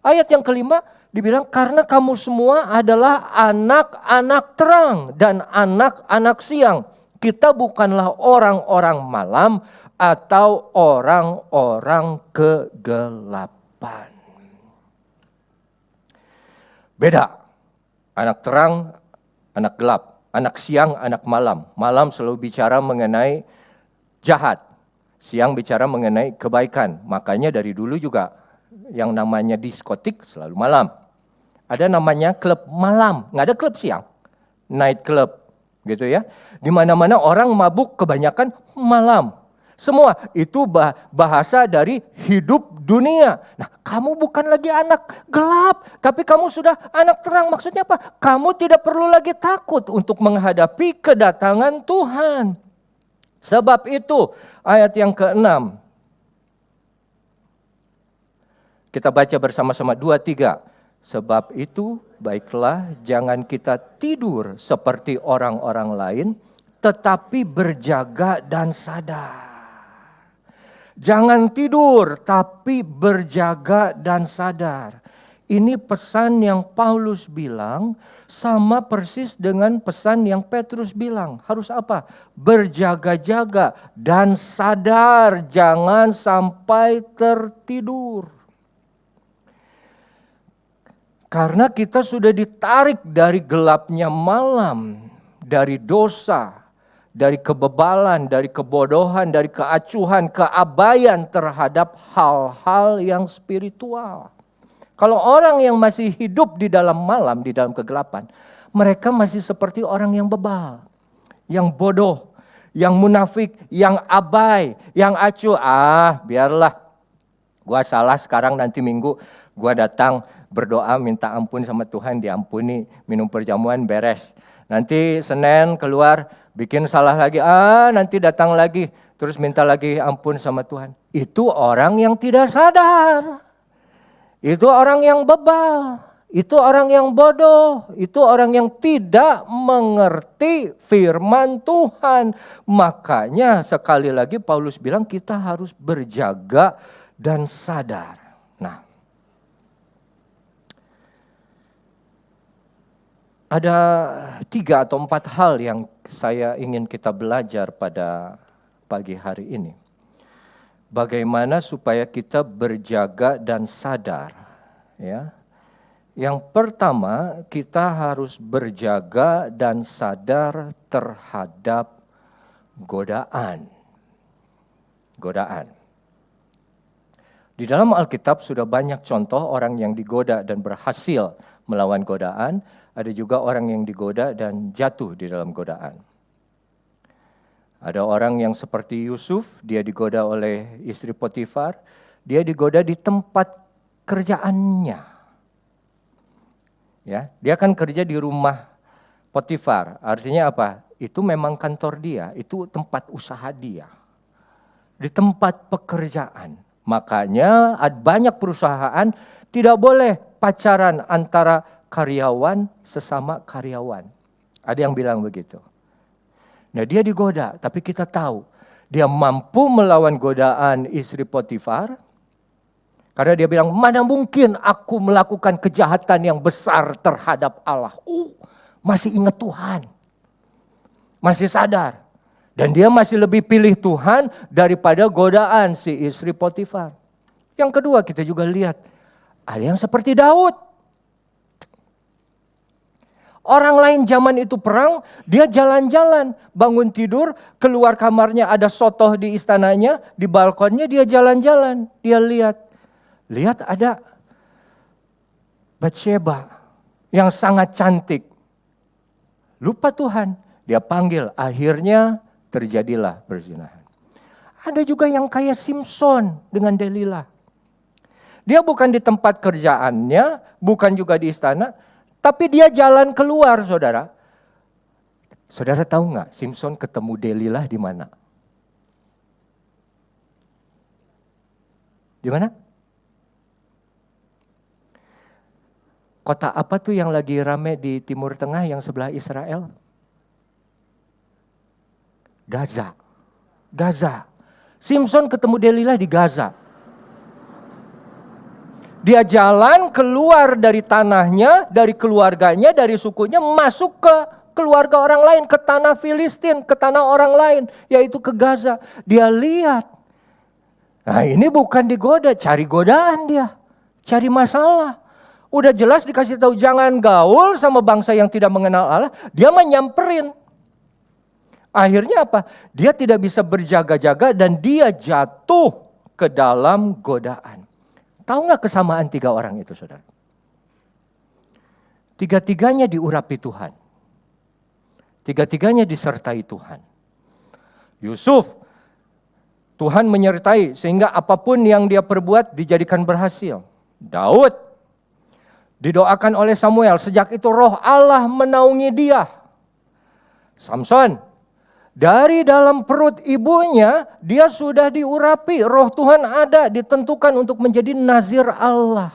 Ayat yang kelima dibilang karena kamu semua adalah anak-anak terang dan anak-anak siang. Kita bukanlah orang-orang malam atau orang-orang kegelapan. Beda, anak terang, anak gelap, anak siang, anak malam. Malam selalu bicara mengenai jahat, siang bicara mengenai kebaikan. Makanya dari dulu juga yang namanya diskotik selalu malam. Ada namanya klub malam, nggak ada klub siang, night club gitu ya. Di mana-mana orang mabuk kebanyakan malam. Semua itu bahasa dari hidup dunia. Nah, kamu bukan lagi anak gelap, tapi kamu sudah anak terang. Maksudnya apa? Kamu tidak perlu lagi takut untuk menghadapi kedatangan Tuhan. Sebab itu, ayat yang ke-6. Kita baca bersama-sama 2-3. Sebab itu, baiklah jangan kita tidur seperti orang-orang lain, tetapi berjaga dan sadar. Jangan tidur, tapi berjaga dan sadar. Ini pesan yang Paulus bilang sama persis dengan pesan yang Petrus bilang. Harus apa? Berjaga-jaga dan sadar, jangan sampai tertidur. Karena kita sudah ditarik dari gelapnya malam, dari dosa, dari kebebalan, dari kebodohan, dari keacuhan, keabayan terhadap hal-hal yang spiritual. Kalau orang yang masih hidup di dalam malam, di dalam kegelapan, mereka masih seperti orang yang bebal, yang bodoh, yang munafik, yang abai, yang acuh. Biarlah, gua salah sekarang, nanti Minggu gua datang berdoa minta ampun sama Tuhan, diampuni, minum perjamuan, beres. Nanti Senin keluar, bikin salah lagi, nanti datang lagi, terus minta lagi ampun sama Tuhan. Itu orang yang tidak sadar. Itu orang yang bebal, itu orang yang bodoh, itu orang yang tidak mengerti firman Tuhan. Makanya sekali lagi Paulus bilang kita harus berjaga dan sadar. Nah, ada 3 atau 4 hal yang saya ingin kita belajar pada pagi hari ini. Bagaimana supaya kita berjaga dan sadar, ya. Yang pertama, kita harus berjaga dan sadar terhadap godaan. Godaan. Di dalam Alkitab sudah banyak contoh orang yang digoda dan berhasil melawan godaan, ada juga orang yang digoda dan jatuh di dalam godaan. Ada orang yang seperti Yusuf, dia digoda oleh istri Potifar, dia digoda di tempat kerjaannya. Ya, dia kan kerja di rumah Potifar. Artinya apa? Itu memang kantor dia, itu tempat usaha dia. Di tempat pekerjaan. Makanya banyak perusahaan tidak boleh pacaran antara karyawan sesama karyawan. Ada yang bilang begitu. Nah, dia digoda, tapi kita tahu dia mampu melawan godaan istri Potifar. Karena dia bilang, mana mungkin aku melakukan kejahatan yang besar terhadap Allah. Masih ingat Tuhan. Masih sadar. Dan dia masih lebih pilih Tuhan daripada godaan si istri Potifar. Yang kedua kita juga lihat, ada yang seperti Daud. Orang lain zaman itu perang, dia jalan-jalan, bangun tidur, keluar kamarnya ada sotoh di istananya, di balkonnya dia jalan-jalan, dia lihat ada Batsheba yang sangat cantik. Lupa Tuhan, dia panggil, akhirnya terjadilah perzinahan. Ada juga yang kayak Simpson dengan Delila. Dia bukan di tempat kerjaannya, bukan juga di istana, tapi dia jalan keluar, saudara. Saudara tahu nggak Simpson ketemu Delila di mana? Di mana? Kota apa tuh yang lagi rame di Timur Tengah yang sebelah Israel? Gaza. Simpson ketemu Delila di Gaza. Dia jalan keluar dari tanahnya, dari keluarganya, dari sukunya, masuk ke keluarga orang lain, ke tanah Filistin, ke tanah orang lain, yaitu ke Gaza. Dia lihat. Nah, ini bukan digoda, cari godaan dia, cari masalah. Udah jelas dikasih tahu jangan gaul sama bangsa yang tidak mengenal Allah, dia menyamperin. Akhirnya apa? Dia tidak bisa berjaga-jaga dan dia jatuh ke dalam godaan. Tahu nggak kesamaan 3 orang itu, saudara? 3-tiganya diurapi Tuhan. 3-tiganya disertai Tuhan. Yusuf, Tuhan menyertai sehingga apapun yang dia perbuat dijadikan berhasil. Daud, didoakan oleh Samuel, sejak itu roh Allah menaungi dia. Samson, dari dalam perut ibunya dia sudah diurapi, roh Tuhan ada, ditentukan untuk menjadi nazir Allah.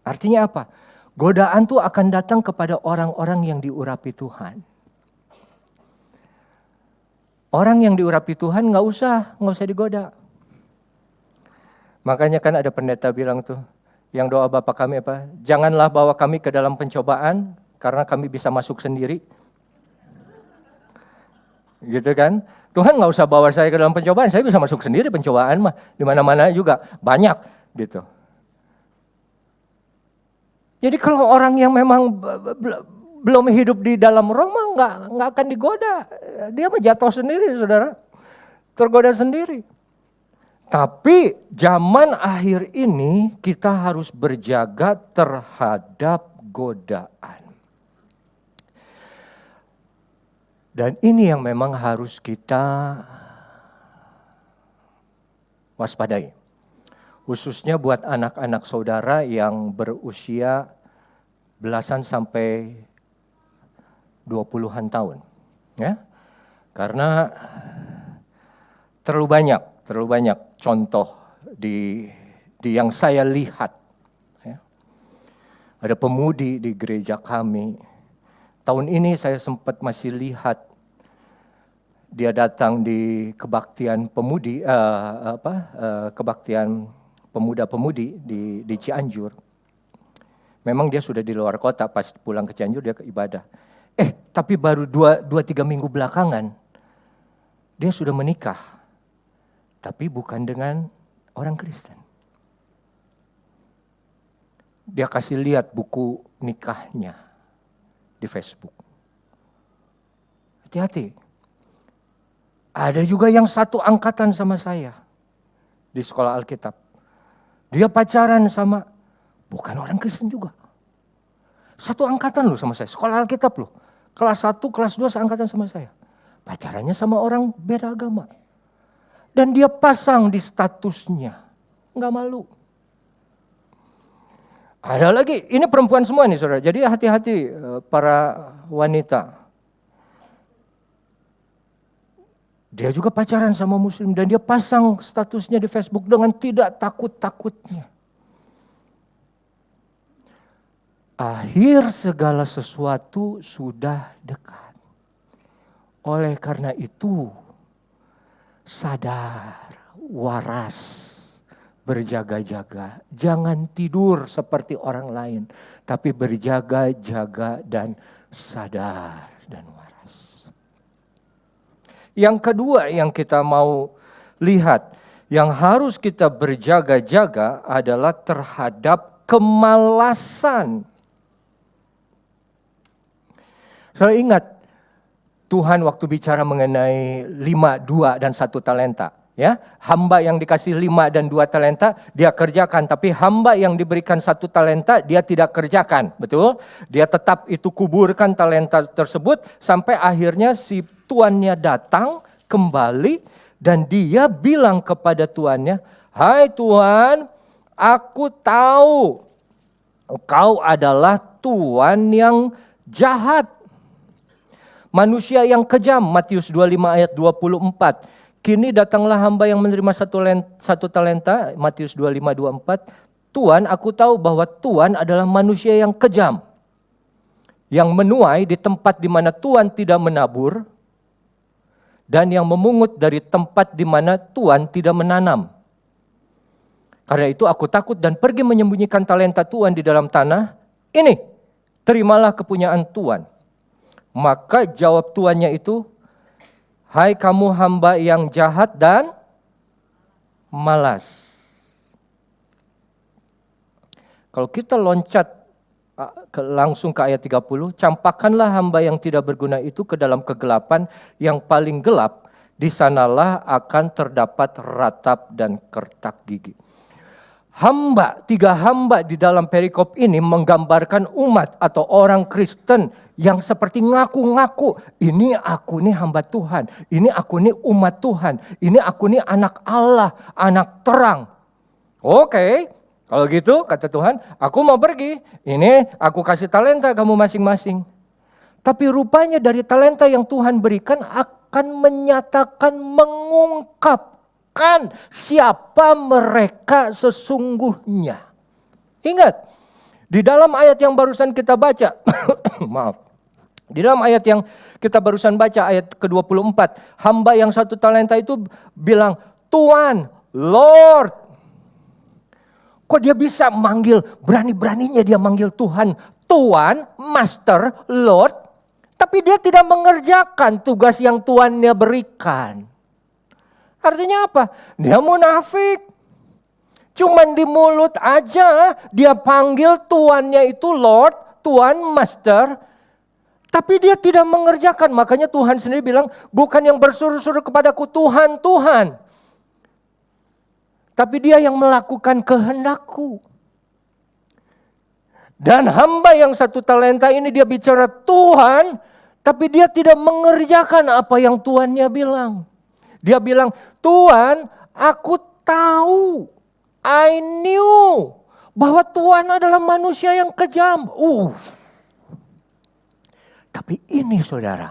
Artinya apa? Godaan itu akan datang kepada orang-orang yang diurapi Tuhan. Orang yang diurapi Tuhan nggak usah digoda. Makanya kan ada pendeta bilang tuh, Yang doa Bapa kami apa? Janganlah bawa kami ke dalam pencobaan, karena kami bisa masuk sendiri. Gitu kan? Tuhan nggak usah bawa saya ke dalam pencobaan, saya bisa masuk sendiri pencobaan mah. Di mana-mana juga banyak gitu. Jadi kalau orang yang memang belum hidup di dalam roh mah nggak akan digoda. Dia mah jatuh sendiri, saudara. Tergoda sendiri. Tapi zaman akhir ini kita harus berjaga terhadap godaan. Dan ini yang memang harus kita waspadai. Khususnya buat anak-anak saudara yang berusia belasan sampai 20-an tahun. Ya. Karena terlalu banyak contoh di yang saya lihat. Ya. Ada pemudi di gereja kami. Tahun ini saya sempat masih lihat dia datang di kebaktian pemudi, kebaktian pemuda-pemudi di Cianjur. Memang dia sudah di luar kota, pas pulang ke Cianjur dia ke ibadah. Tapi baru 2-3 minggu belakangan dia sudah menikah. Tapi bukan dengan orang Kristen. Dia kasih lihat buku nikahnya di Facebook. Hati-hati. Ada juga yang satu angkatan sama saya di sekolah Alkitab. Dia pacaran sama bukan orang Kristen juga. Satu angkatan loh sama saya, sekolah Alkitab loh. Kelas 1, kelas 2 seangkatan sama saya. Pacarannya sama orang beda agama. Dan dia pasang di statusnya. Enggak malu. Ada lagi, ini perempuan semua nih saudara. Jadi hati-hati para wanita. Dia juga pacaran sama muslim dan dia pasang statusnya di Facebook dengan tidak takut-takutnya. Akhir segala sesuatu sudah dekat. Oleh karena itu, sadar, waras, berjaga-jaga. Jangan tidur seperti orang lain, tapi berjaga-jaga dan sadar dan waras. Yang kedua yang kita mau lihat, yang harus kita berjaga-jaga adalah terhadap kemalasan. Saya ingat Tuhan waktu bicara mengenai 5, 2, dan 1 talenta. Ya, hamba yang dikasih 5 dan 2 talenta dia kerjakan, tapi hamba yang diberikan 1 talenta dia tidak kerjakan, betul? Dia tetap itu kuburkan talenta tersebut sampai akhirnya si tuannya datang kembali dan dia bilang kepada tuannya, "Hai Tuan, aku tahu engkau adalah tuan yang jahat. Manusia yang kejam," Matius 25 ayat 24. "Kini datanglah hamba yang menerima 1 talenta," Matius 25, 24. "Tuan, aku tahu bahwa Tuan adalah manusia yang kejam, yang menuai di tempat di mana Tuan tidak menabur, dan yang memungut dari tempat di mana Tuan tidak menanam. Karena itu aku takut dan pergi menyembunyikan talenta Tuan di dalam tanah. Ini, terimalah kepunyaan Tuan." Maka jawab tuannya itu, "Hai kamu hamba yang jahat dan malas." Kalau kita loncat langsung ke ayat 30, "Campakkanlah hamba yang tidak berguna itu ke dalam kegelapan yang paling gelap, di sanalah akan terdapat ratap dan kertak gigi." Hamba, 3 hamba di dalam perikop ini menggambarkan umat atau orang Kristen yang seperti ngaku-ngaku, "Ini aku nih hamba Tuhan, ini aku nih umat Tuhan, ini aku nih anak Allah, anak terang." Oke, kalau gitu kata Tuhan, "Aku mau pergi, ini aku kasih talenta kamu masing-masing." Tapi rupanya dari talenta yang Tuhan berikan akan menyatakan, mengungkap siapa mereka sesungguhnya. Ingat, di dalam ayat yang barusan kita baca, maaf, di dalam ayat yang kita barusan baca, ayat ke-24, hamba yang 1 talenta itu bilang, "Tuan, Lord, Kok dia bisa manggil, berani-beraninya dia manggil Tuhan, Tuan, Master, Lord. Tapi dia tidak mengerjakan tugas yang Tuannya berikan. Artinya apa? Dia munafik. Cuman di mulut aja dia panggil Tuannya itu Lord, Tuan, Master. Tapi dia tidak mengerjakan. Makanya Tuhan sendiri bilang, bukan yang bersuruh-suruh kepadaku Tuhan, Tuhan. Tapi dia yang melakukan kehendakku. Dan hamba yang 1 talenta ini dia bicara Tuhan, tapi dia tidak mengerjakan apa yang Tuannya bilang. Dia bilang, Tuhan, aku tahu, I knew bahwa Tuhan adalah manusia yang kejam. Tapi ini saudara,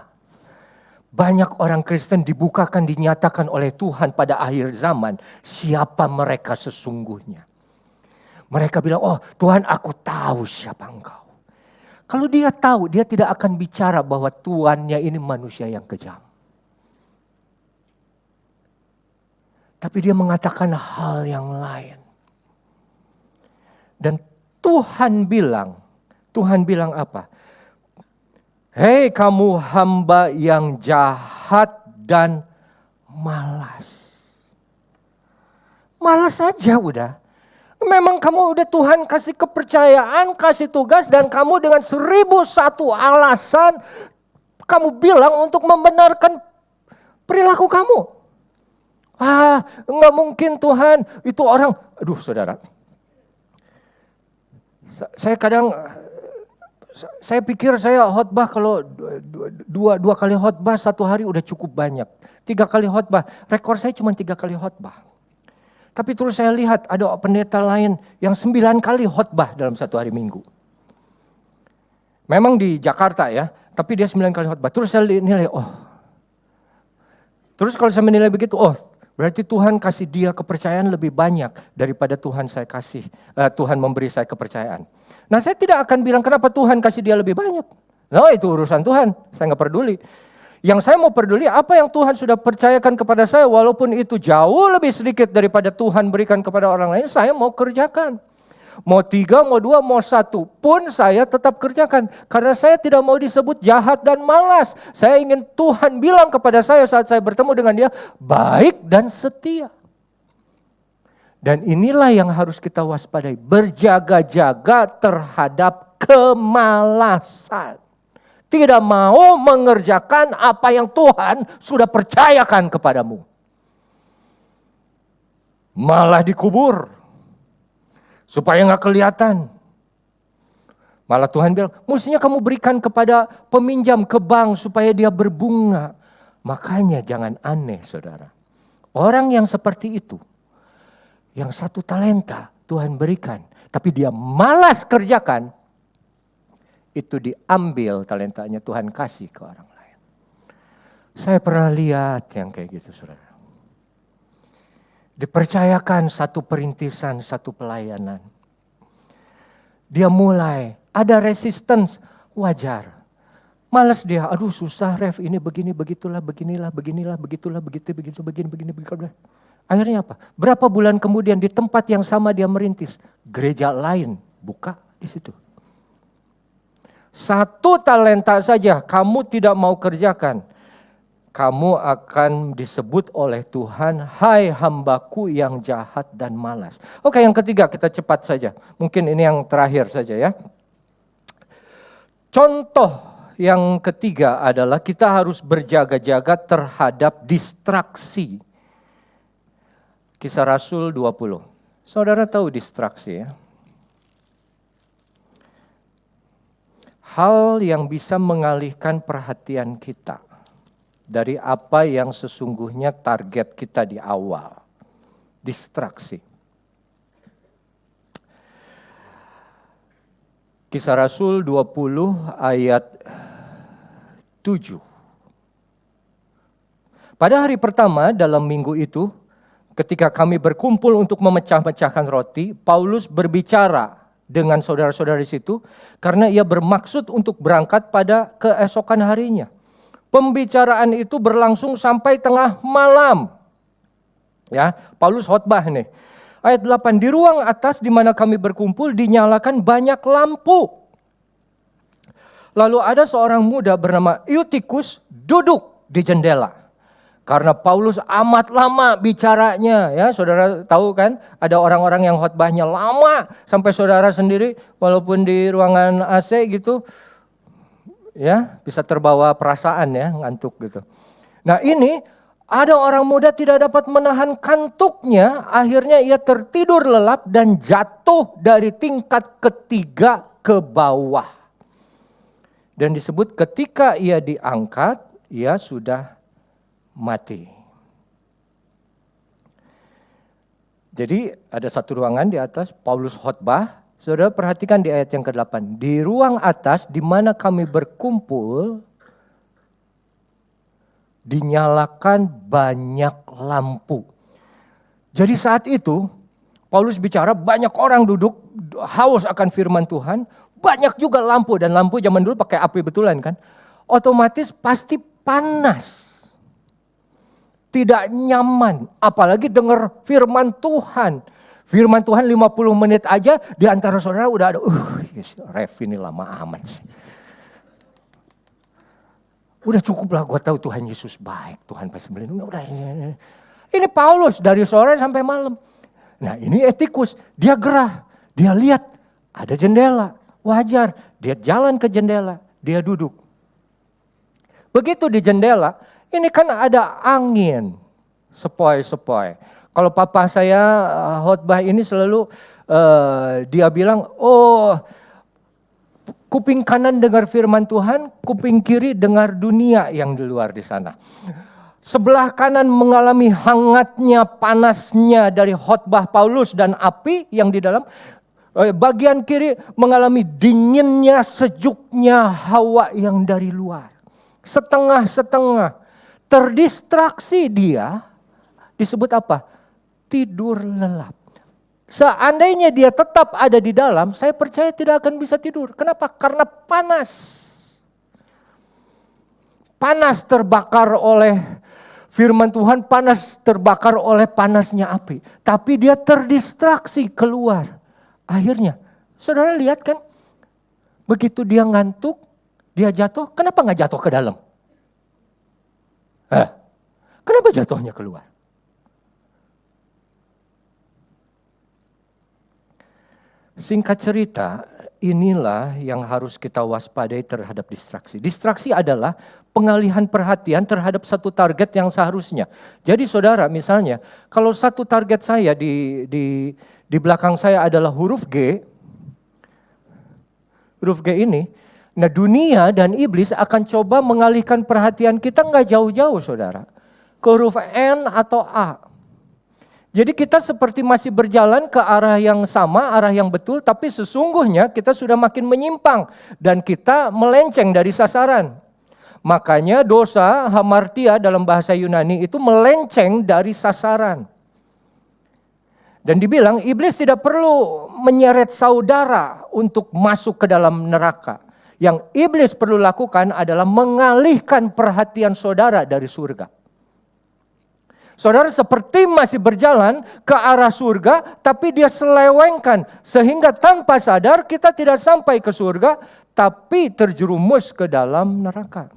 banyak orang Kristen dibukakan, dinyatakan oleh Tuhan pada akhir zaman siapa mereka sesungguhnya. Mereka bilang, oh Tuhan aku tahu siapa engkau. Kalau dia tahu, dia tidak akan bicara bahwa Tuannya ini manusia yang kejam. Tapi dia mengatakan hal yang lain. Dan Tuhan bilang apa? Hei kamu hamba yang jahat dan malas. Malas saja udah. Memang kamu udah Tuhan kasih kepercayaan, kasih tugas dan kamu dengan 1001 alasan kamu bilang untuk membenarkan perilaku kamu. Enggak mungkin Tuhan, itu orang, aduh saudara. Saya pikir saya khotbah kalau dua kali khotbah 1 hari udah cukup banyak. 3 kali khotbah, rekor saya cuma 3 kali khotbah. Tapi terus saya lihat ada pendeta lain yang 9 kali khotbah dalam 1 hari Minggu. Memang di Jakarta ya, tapi dia 9 kali khotbah. Terus saya nilai, terus kalau saya menilai begitu, berarti Tuhan kasih dia kepercayaan lebih banyak daripada Tuhan Tuhan memberi saya kepercayaan. Nah saya tidak akan bilang kenapa Tuhan kasih dia lebih banyak. No, itu urusan Tuhan, saya nggak peduli. Yang saya mau peduli apa yang Tuhan sudah percayakan kepada saya, walaupun itu jauh lebih sedikit daripada Tuhan berikan kepada orang lain, saya mau kerjakan. Mau 3, mau 2, mau 1 pun saya tetap kerjakan. Karena saya tidak mau disebut jahat dan malas. Saya ingin Tuhan bilang kepada saya saat saya bertemu dengan dia, baik dan setia. Dan inilah yang harus kita waspadai. Berjaga-jaga terhadap kemalasan. Tidak mau mengerjakan apa yang Tuhan sudah percayakan kepadamu. Malah dikubur. Supaya gak kelihatan. Malah Tuhan bilang, mestinya kamu berikan kepada peminjam ke bank supaya dia berbunga. Makanya jangan aneh saudara. Orang yang seperti itu. Yang 1 talenta Tuhan berikan. Tapi dia malas kerjakan. Itu diambil talentanya Tuhan kasih ke orang lain. Saya pernah lihat yang kayak gitu saudara. Dipercayakan 1 perintisan, 1 pelayanan. Dia mulai, ada resistance, wajar. Malas dia, aduh susah Ref, ini begini, begitulah, beginilah, begitulah, begini. Akhirnya apa? Berapa bulan kemudian di tempat yang sama dia merintis, gereja lain buka di situ. 1 talenta saja kamu tidak mau kerjakan, kamu akan disebut oleh Tuhan, hai hambaku yang jahat dan malas. Oke, yang ketiga kita cepat saja. Mungkin ini yang terakhir saja ya. Contoh yang ketiga adalah kita harus berjaga-jaga terhadap distraksi. Kisah Rasul 20. Saudara tahu distraksi ya? Hal yang bisa mengalihkan perhatian kita dari apa yang sesungguhnya target kita di awal. Distraksi. Kisah Rasul 20 ayat 7. Pada hari pertama dalam minggu itu, ketika kami berkumpul untuk memecah-mecahkan roti, Paulus berbicara dengan saudara-saudara di situ karena ia bermaksud untuk berangkat pada keesokan harinya. Pembicaraan itu berlangsung sampai tengah malam. Ya, Paulus khotbah nih. Ayat 8, di ruang atas di mana kami berkumpul dinyalakan banyak lampu. Lalu ada seorang muda bernama Eutikus duduk di jendela. Karena Paulus amat lama bicaranya, ya saudara tahu kan, ada orang-orang yang khotbahnya lama sampai saudara sendiri walaupun di ruangan AC gitu, ya bisa terbawa perasaan ya, ngantuk gitu. Nah ini ada orang muda tidak dapat menahan kantuknya, akhirnya ia tertidur lelap dan jatuh dari tingkat ketiga ke bawah. Dan disebut ketika ia diangkat, ia sudah mati. Jadi ada satu ruangan di atas, Paulus khotbah. Saudara perhatikan di ayat yang ke-8. Di ruang atas di mana kami berkumpul, dinyalakan banyak lampu. Jadi saat itu, Paulus bicara banyak orang duduk haus akan firman Tuhan. Banyak juga lampu, dan lampu zaman dulu pakai api betulan kan. Otomatis pasti panas. Tidak nyaman, apalagi dengar firman Tuhan. Firman Tuhan 50 menit aja di antara saudara udah ada, ref ini lama amat sih. Udah cukup lah, gue tahu Tuhan Yesus baik, Tuhan pasti melindungi. Udah, ini Paulus dari sore sampai malam. Nah ini Eutikus, dia gerah, dia lihat ada jendela, wajar. Dia jalan ke jendela, dia duduk. Begitu di jendela, ini kan ada angin, sepoi-sepoi. Kalau papa saya khotbah ini selalu dia bilang, oh kuping kanan dengar firman Tuhan, kuping kiri dengar dunia yang di luar di sana. Sebelah kanan mengalami hangatnya, panasnya dari khotbah Paulus dan api yang di dalam. Bagian kiri mengalami dinginnya, sejuknya hawa yang dari luar. Setengah-setengah. Terdistraksi dia, disebut apa? Tidur lelap. Seandainya dia tetap ada di dalam, saya percaya tidak akan bisa tidur. Kenapa? Karena panas. Panas terbakar oleh firman Tuhan, panas terbakar oleh panasnya api. Tapi dia terdistraksi keluar. Akhirnya, saudara lihat kan, begitu dia ngantuk, dia jatuh, kenapa gak jatuh ke dalam? Kenapa jatuhnya keluar? Singkat cerita, inilah yang harus kita waspadai terhadap distraksi. Distraksi adalah pengalihan perhatian terhadap satu target yang seharusnya. Jadi saudara misalnya, kalau satu target saya di belakang saya adalah huruf G ini, nah dunia dan iblis akan coba mengalihkan perhatian kita nggak jauh-jauh saudara. Ke huruf N atau A. Jadi kita seperti masih berjalan ke arah yang sama, arah yang betul, tapi sesungguhnya kita sudah makin menyimpang. Dan kita melenceng dari sasaran. Makanya dosa, hamartia dalam bahasa Yunani itu melenceng dari sasaran. Dan dibilang iblis tidak perlu menyeret saudara untuk masuk ke dalam neraka. Yang iblis perlu lakukan adalah mengalihkan perhatian saudara dari surga. Saudara seperti masih berjalan ke arah surga, tapi dia selewengkan. Sehingga tanpa sadar kita tidak sampai ke surga, tapi terjerumus ke dalam neraka.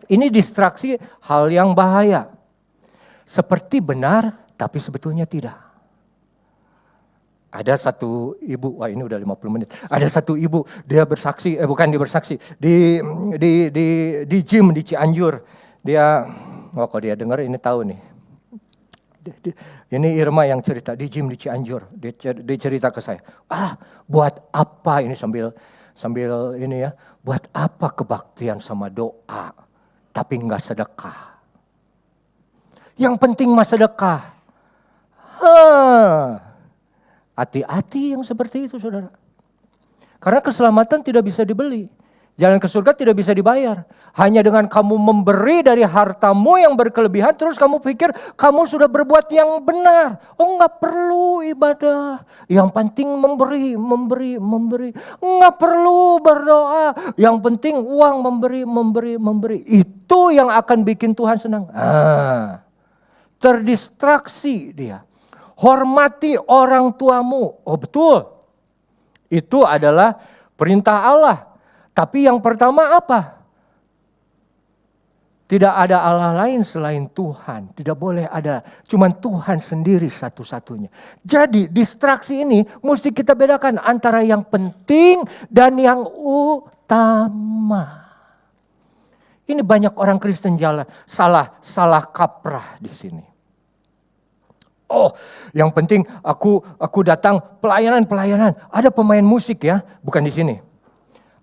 Ini distraksi hal yang bahaya. Seperti benar, tapi sebetulnya tidak. Ada satu ibu, wah ini udah 50 menit. Ada satu ibu, dia bersaksi, bukan dia bersaksi, di gym di Cianjur. Dia, kalau dia dengar ini tahu nih. Ini Irma yang cerita di gym di Cianjur. Dia cerita ke saya. Buat apa ini sambil ini ya. Buat apa kebaktian sama doa, tapi enggak sedekah. Yang penting mah sedekah. Hati-hati yang seperti itu saudara. Karena keselamatan tidak bisa dibeli. Jalan ke surga tidak bisa dibayar. Hanya dengan kamu memberi dari hartamu yang berkelebihan, terus kamu pikir kamu sudah berbuat yang benar. Oh enggak perlu ibadah. Yang penting memberi. Enggak perlu berdoa. Yang penting uang memberi. Itu yang akan bikin Tuhan senang. Terdistraksi dia. Hormati orang tuamu. Oh betul, itu adalah perintah Allah. Tapi yang pertama apa? Tidak ada Allah lain selain Tuhan. Tidak boleh ada, cuman Tuhan sendiri satu-satunya. Jadi distraksi ini mesti kita bedakan antara yang penting dan yang utama. Ini banyak orang Kristen salah kaprah di sini. Oh, yang penting aku datang pelayanan. Ada pemain musik ya, bukan di sini.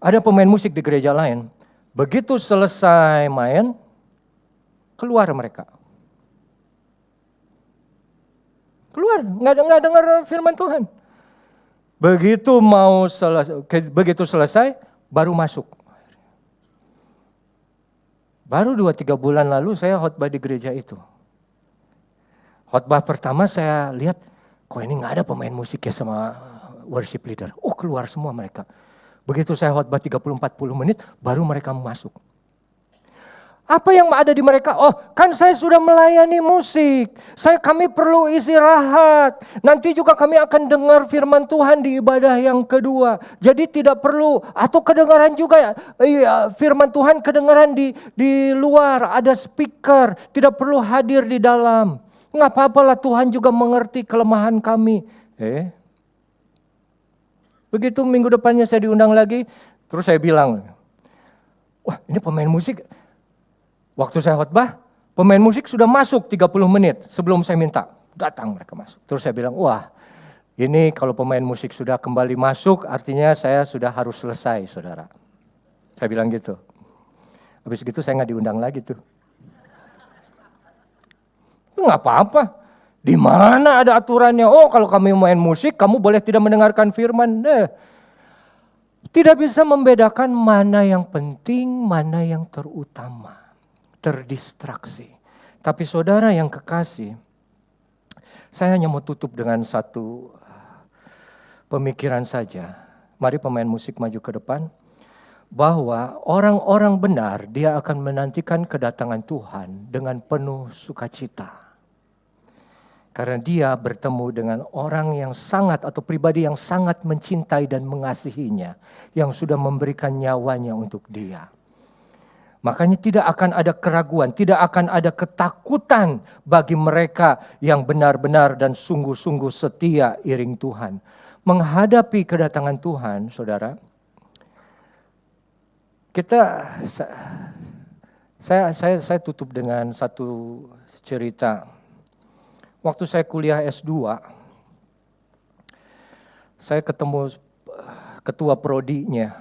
Ada pemain musik di gereja lain. Begitu selesai main, keluar mereka. Keluar, nggak dengar firman Tuhan. Begitu selesai, baru masuk. Baru 2-3 bulan lalu saya khotbah di gereja itu. Khotbah pertama saya lihat, kok ini nggak ada pemain musiknya sama worship leader. Oh keluar semua mereka. Begitu saya khotbah 30-40 menit, baru mereka masuk. Apa yang ada di mereka? Oh, kan saya sudah melayani musik. Kami perlu istirahat. Nanti juga kami akan dengar firman Tuhan di ibadah yang kedua. Jadi tidak perlu, atau kedengaran juga firman Tuhan kedengaran di luar. Ada speaker, tidak perlu hadir di dalam. Nggak apa-apalah, Tuhan juga mengerti kelemahan kami. Begitu minggu depannya saya diundang lagi, terus saya bilang, wah ini pemain musik. Waktu saya khotbah, pemain musik sudah masuk 30 menit sebelum saya minta. Datang mereka masuk. Terus saya bilang, wah ini kalau pemain musik sudah kembali masuk, artinya saya sudah harus selesai, saudara. Saya bilang gitu. Habis gitu saya nggak diundang lagi tuh. Nggak apa-apa. Di mana ada aturannya? Oh kalau kami main musik, kamu boleh tidak mendengarkan firman. Tidak bisa membedakan mana yang penting, mana yang terutama. Terdistraksi. Tapi saudara yang kekasih, saya hanya mau tutup dengan satu pemikiran saja. Mari pemain musik maju ke depan. Bahwa orang-orang benar dia akan menantikan kedatangan Tuhan dengan penuh sukacita. Karena dia bertemu dengan orang yang sangat atau pribadi yang sangat mencintai dan mengasihinya. Yang sudah memberikan nyawanya untuk dia. Makanya tidak akan ada keraguan, tidak akan ada ketakutan bagi mereka yang benar-benar dan sungguh-sungguh setia iring Tuhan. Menghadapi kedatangan Tuhan, saudara, saya tutup dengan satu cerita. Waktu saya kuliah S2, saya ketemu ketua prodinya,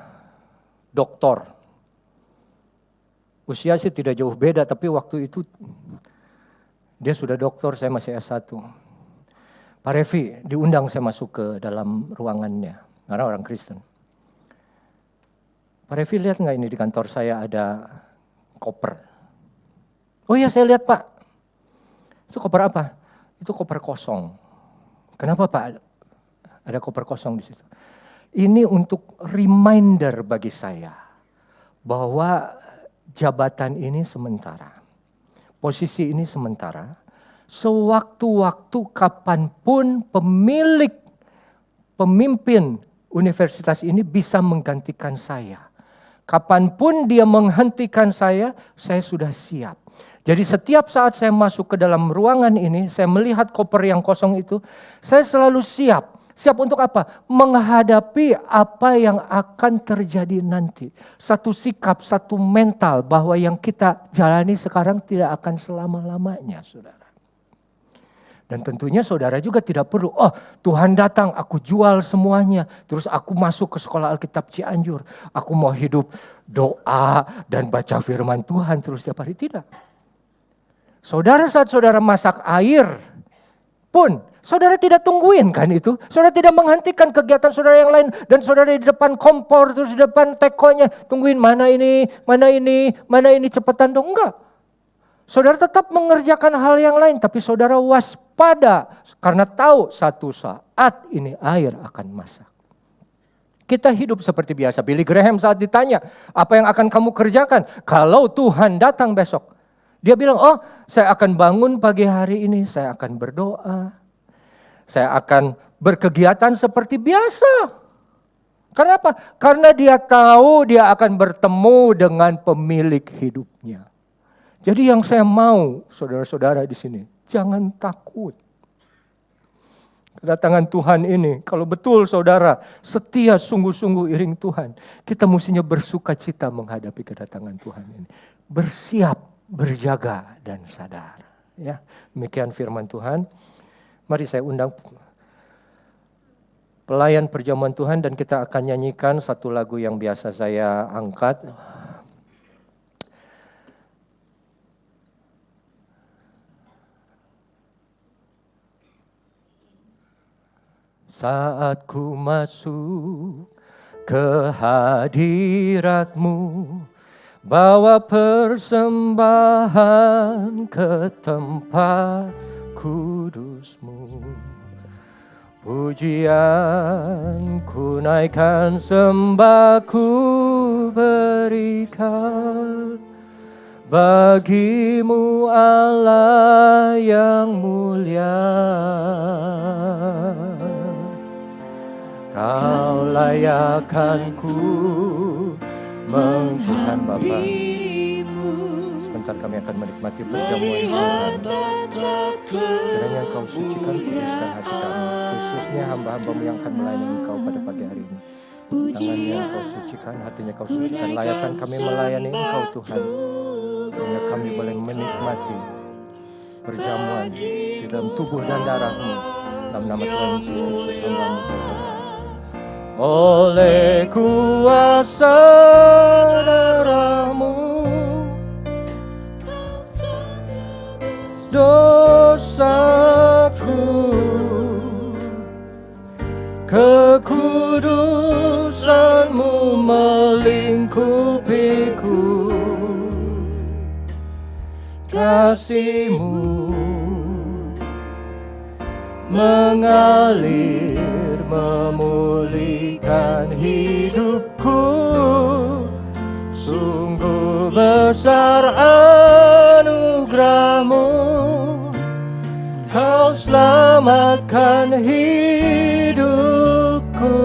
doktor. Usia sih tidak jauh beda, tapi waktu itu dia sudah doktor, saya masih S1. Pak Revi diundang saya masuk ke dalam ruangannya, karena orang Kristen. Pak Revi lihat nggak ini di kantor saya ada koper? Oh iya saya lihat Pak. Itu koper apa? Itu koper kosong. Kenapa Pak ada koper kosong di situ? Ini untuk reminder bagi saya bahwa jabatan ini sementara, posisi ini sementara. Sewaktu-waktu kapanpun pemimpin universitas ini bisa menggantikan saya. Kapanpun dia menghentikan saya sudah siap. Jadi setiap saat saya masuk ke dalam ruangan ini, saya melihat koper yang kosong itu, saya selalu siap. Siap untuk apa? Menghadapi apa yang akan terjadi nanti. Satu sikap, satu mental bahwa yang kita jalani sekarang tidak akan selama-lamanya, saudara. Dan tentunya saudara juga tidak perlu, oh Tuhan datang, aku jual semuanya. Terus aku masuk ke sekolah Alkitab Cianjur. Aku mau hidup doa dan baca firman Tuhan terus setiap hari. Tidak. Saudara saat saudara masak air pun, saudara tidak tungguin kan itu. Saudara tidak menghentikan kegiatan saudara yang lain. Dan saudara di depan kompor, terus di depan tekonya. Tungguin mana ini cepetan dong. Enggak. Saudara tetap mengerjakan hal yang lain. Tapi saudara waspada. Karena tahu satu saat ini air akan masak. Kita hidup seperti biasa. Billy Graham saat ditanya, apa yang akan kamu kerjakan kalau Tuhan datang besok? Dia bilang, oh saya akan bangun pagi hari ini, saya akan berdoa. Saya akan berkegiatan seperti biasa. Kenapa? Karena dia tahu dia akan bertemu dengan pemilik hidupnya. Jadi yang saya mau, saudara-saudara di sini, jangan takut. Kedatangan Tuhan ini, kalau betul saudara setia sungguh-sungguh iring Tuhan, kita mestinya bersuka cita menghadapi kedatangan Tuhan ini. Bersiap, berjaga, dan sadar. Ya, demikian firman Tuhan. Mari saya undang pelayan perjamuan Tuhan dan kita akan nyanyikan satu lagu yang biasa saya angkat. Saat ku masuk ke hadirat-Mu, bawa persembahan ke tempat kudus-Mu. Pujian ku naikkan, sembah ku berikan bagi-Mu Allah yang mulia. Kau layakkan ku Tuhan Bapa. Sebentar kami akan menikmati perjamuan Tuhan. Kiranya Engkau sucikan, kuduskan hati kami, khususnya hamba-hamba-Mu yang akan melayani Engkau pada pagi hari ini. Tangannya Engkau sucikan, hatinya Engkau sucikan, layakkan kami melayani Engkau Tuhan, sehingga kami boleh menikmati perjamuan di dalam tubuh dan darah-Mu. Dalam nama Tuhan Yesus Kristus hamba-Mu. Oleh kuasa darah-Mu, dosaku, kekudusan-Mu melingkupiku, kasih-Mu mengalir memulihkan hidupku. Sungguh besar anugerah-Mu, Kau selamatkan hidupku.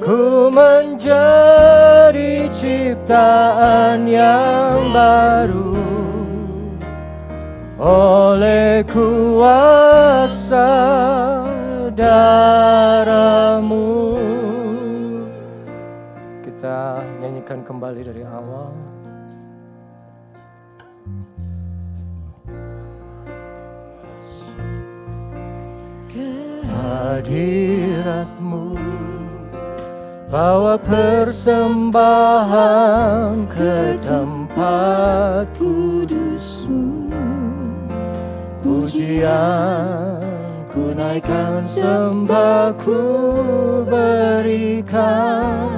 Ku menjadi ciptaan yang baru oleh kuasa darah-Mu. Kita nyanyikan kembali dari awal. Hadirat-Mu, bawa persembahan ke tempat kudus-Mu. Pujian ku naikkan, sembah ku berikan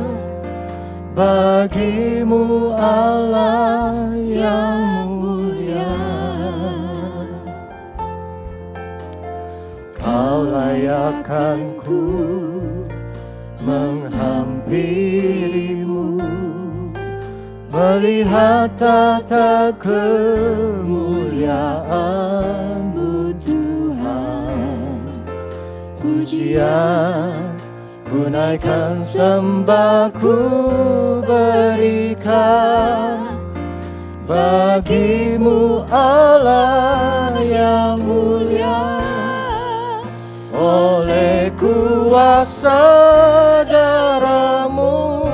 bagi-Mu Allah yang mulia. Kau layakkan ku menghampiri-Mu, melihat tata kemuliaan-Mu Tuhan. Pujian ku naikkan, sembah ku berikan bagi-Mu Allah yang mulia. Oleh kuasa darah-Mu,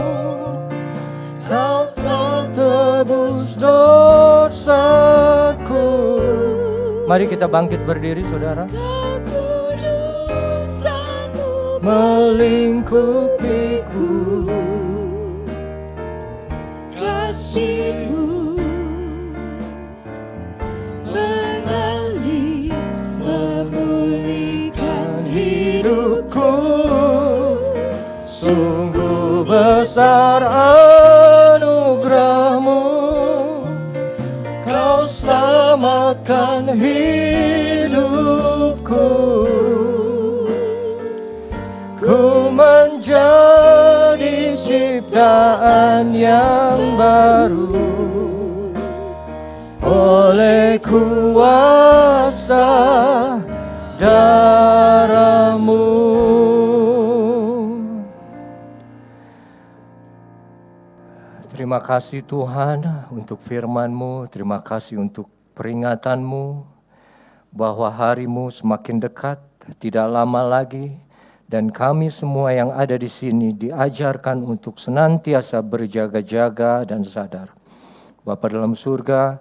Kau telah tebus dosaku. Mari kita bangkit berdiri, saudara. Melingkupiku, kasih-Mu mengalir memulihkan hidupku. Sungguh besar anugerah-Mu, Kau selamatkan hidupku. Ku menjadi ciptaan yang baru oleh kuasa Terima kasih Tuhan untuk firman-Mu, terima kasih untuk peringatan-Mu bahwa hari-Mu semakin dekat, tidak lama lagi, dan kami semua yang ada di sini diajarkan untuk senantiasa berjaga-jaga dan sadar. Bapa dalam surga,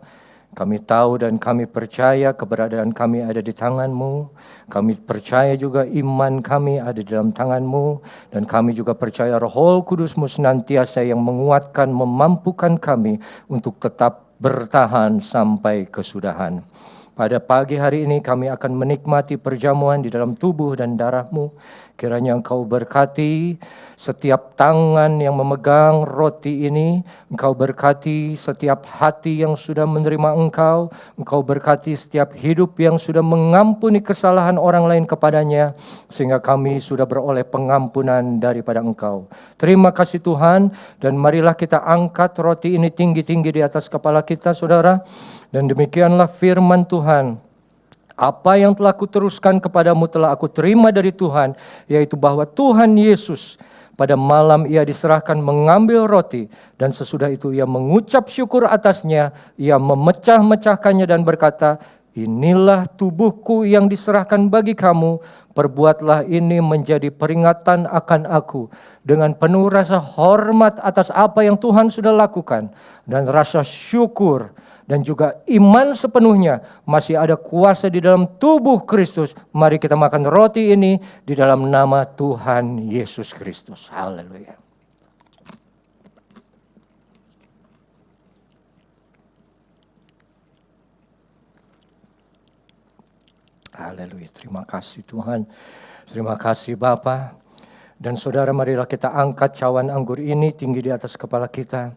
kami tahu dan kami percaya keberadaan kami ada di tangan-Mu. Kami percaya juga iman kami ada di dalam tangan-Mu. Dan kami juga percaya Roh Kudus-Mu senantiasa yang menguatkan, memampukan kami untuk tetap bertahan sampai kesudahan. Pada pagi hari ini kami akan menikmati perjamuan di dalam tubuh dan darah-Mu. Kiranya Engkau berkati setiap tangan yang memegang roti ini. Engkau berkati setiap hati yang sudah menerima Engkau. Engkau berkati setiap hidup yang sudah mengampuni kesalahan orang lain kepadanya. Sehingga kami sudah beroleh pengampunan daripada Engkau. Terima kasih Tuhan. Dan marilah kita angkat roti ini tinggi-tinggi di atas kepala kita saudara. Dan demikianlah firman Tuhan. Apa yang telah kuteruskan kepadamu telah aku terima dari Tuhan, yaitu bahwa Tuhan Yesus pada malam ia diserahkan mengambil roti, dan sesudah itu ia mengucap syukur atasnya, ia memecah-mecahkannya dan berkata, inilah tubuhku yang diserahkan bagi kamu, perbuatlah ini menjadi peringatan akan aku. Dengan penuh rasa hormat atas apa yang Tuhan sudah lakukan, dan rasa syukur, dan juga iman sepenuhnya, masih ada kuasa di dalam tubuh Kristus. Mari kita makan roti ini di dalam nama Tuhan Yesus Kristus. Haleluya. Haleluya. Terima kasih Tuhan. Terima kasih Bapa. Dan saudara, marilah kita angkat cawan anggur ini tinggi di atas kepala kita.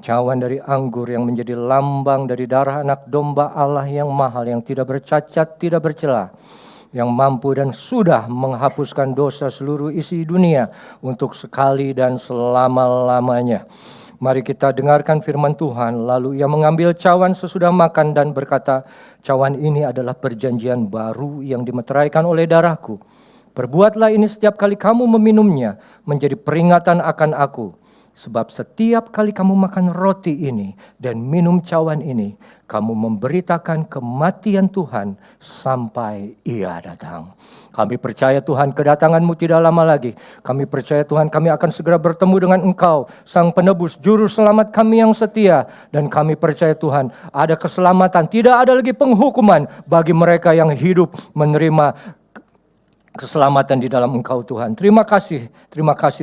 Cawan dari anggur yang menjadi lambang dari darah anak domba Allah yang mahal, yang tidak bercacat, tidak bercela, yang mampu dan sudah menghapuskan dosa seluruh isi dunia untuk sekali dan selama-lamanya. Mari kita dengarkan firman Tuhan. Lalu ia mengambil cawan sesudah makan dan berkata, cawan ini adalah perjanjian baru yang dimeteraikan oleh darahku. Perbuatlah ini setiap kali kamu meminumnya, menjadi peringatan akan aku. Sebab setiap kali kamu makan roti ini dan minum cawan ini, kamu memberitakan kematian Tuhan sampai ia datang. Kami percaya Tuhan kedatangan-Mu tidak lama lagi. Kami percaya Tuhan kami akan segera bertemu dengan Engkau, Sang Penebus, Juru Selamat kami yang setia. Dan kami percaya Tuhan ada keselamatan, tidak ada lagi penghukuman bagi mereka yang hidup menerima keselamatan di dalam Engkau Tuhan. Terima kasih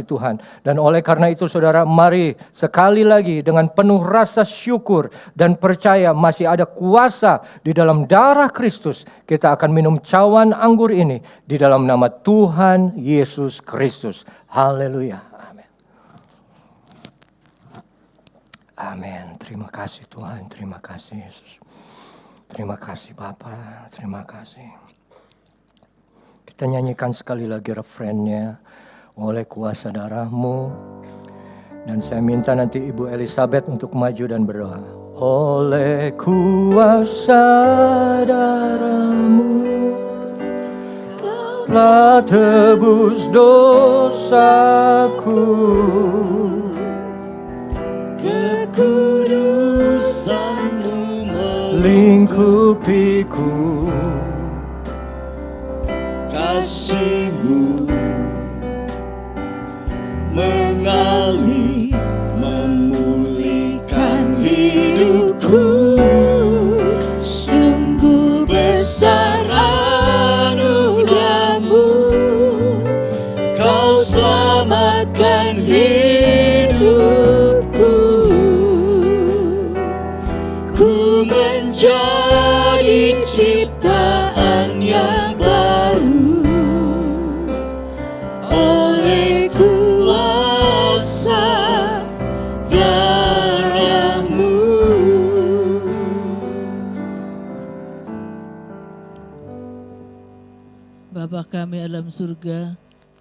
Tuhan. Dan oleh karena itu saudara, mari sekali lagi dengan penuh rasa syukur dan percaya masih ada kuasa di dalam darah Kristus. Kita akan minum cawan anggur ini di dalam nama Tuhan Yesus Kristus. Haleluya. Amin. Amin. Terima kasih Tuhan. Terima kasih Yesus. Terima kasih Bapa. Terima kasih. Kita nyanyikan sekali lagi refrennya, oleh kuasa darah-Mu. Dan saya minta nanti Ibu Elizabeth untuk maju dan berdoa. Oleh kuasa darah-Mu telah tebus dosaku, kekudusan-Mu melingkupiku. Kasih-Mu mengalir, memulihkan hidupku. Sungguh besar anugerah-Mu, Kau selamatkan hidupku. Ku menjadi ciptaan yang baru oleh kuasa darah-Mu. Bapa kami dalam surga,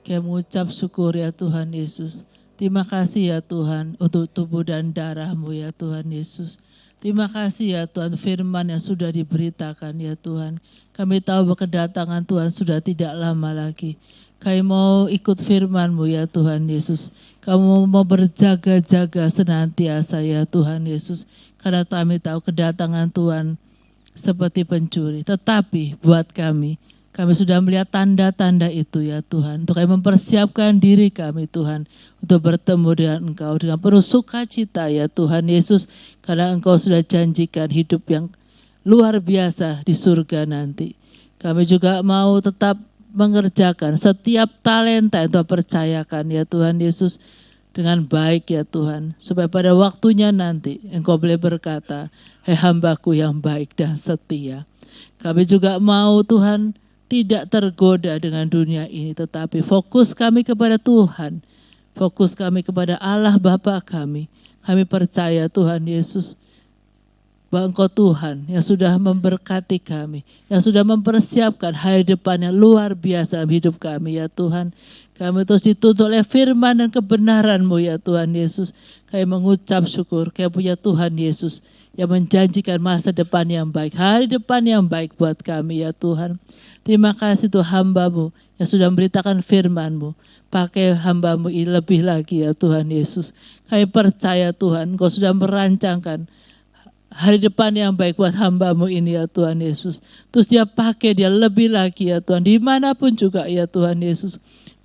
kami mengucap syukur ya Tuhan Yesus. Terima kasih ya Tuhan untuk tubuh dan darah-Mu ya Tuhan Yesus. Terima kasih ya Tuhan firman yang sudah diberitakan ya Tuhan. Kami tahu bahwa kedatangan Tuhan sudah tidak lama lagi. Kami mau ikut firman-Mu ya Tuhan Yesus. Kamu mau berjaga-jaga senantiasa ya Tuhan Yesus. Karena kami tahu kedatangan Tuhan seperti pencuri. Tetapi buat kami sudah melihat tanda-tanda itu ya Tuhan. Untuk kami mempersiapkan diri kami Tuhan. Untuk bertemu dengan Engkau dengan penuh sukacita ya Tuhan Yesus. Karena Engkau sudah janjikan hidup yang luar biasa di surga nanti. Kami juga mau tetap mengerjakan setiap talenta yang Tuhan percayakan ya Tuhan Yesus dengan baik ya Tuhan. Supaya pada waktunya nanti Engkau boleh berkata, "Hei hambaku yang baik dan setia." Kami juga mau Tuhan tidak tergoda dengan dunia ini, tetapi fokus kami kepada Tuhan. Fokus kami kepada Allah Bapa kami. Kami percaya Tuhan Yesus, bahwa Engkau Tuhan yang sudah memberkati kami, yang sudah mempersiapkan hari depan yang luar biasa dalam hidup kami ya Tuhan. Kami terus dituntut oleh firman dan kebenaran-Mu ya Tuhan Yesus. Kami mengucap syukur, kami punya Tuhan Yesus yang menjanjikan masa depan yang baik, hari depan yang baik buat kami ya Tuhan. Terima kasih Tuhan hamba-Mu yang sudah memberitakan firman-Mu. Pakai hamba-Mu ini lebih lagi ya Tuhan Yesus. Kami percaya Tuhan, Engkau sudah merancangkan hari depan yang baik buat hamba-Mu ini ya Tuhan Yesus. Terus dia pakai dia lebih lagi ya Tuhan. Dimanapun juga ya Tuhan Yesus.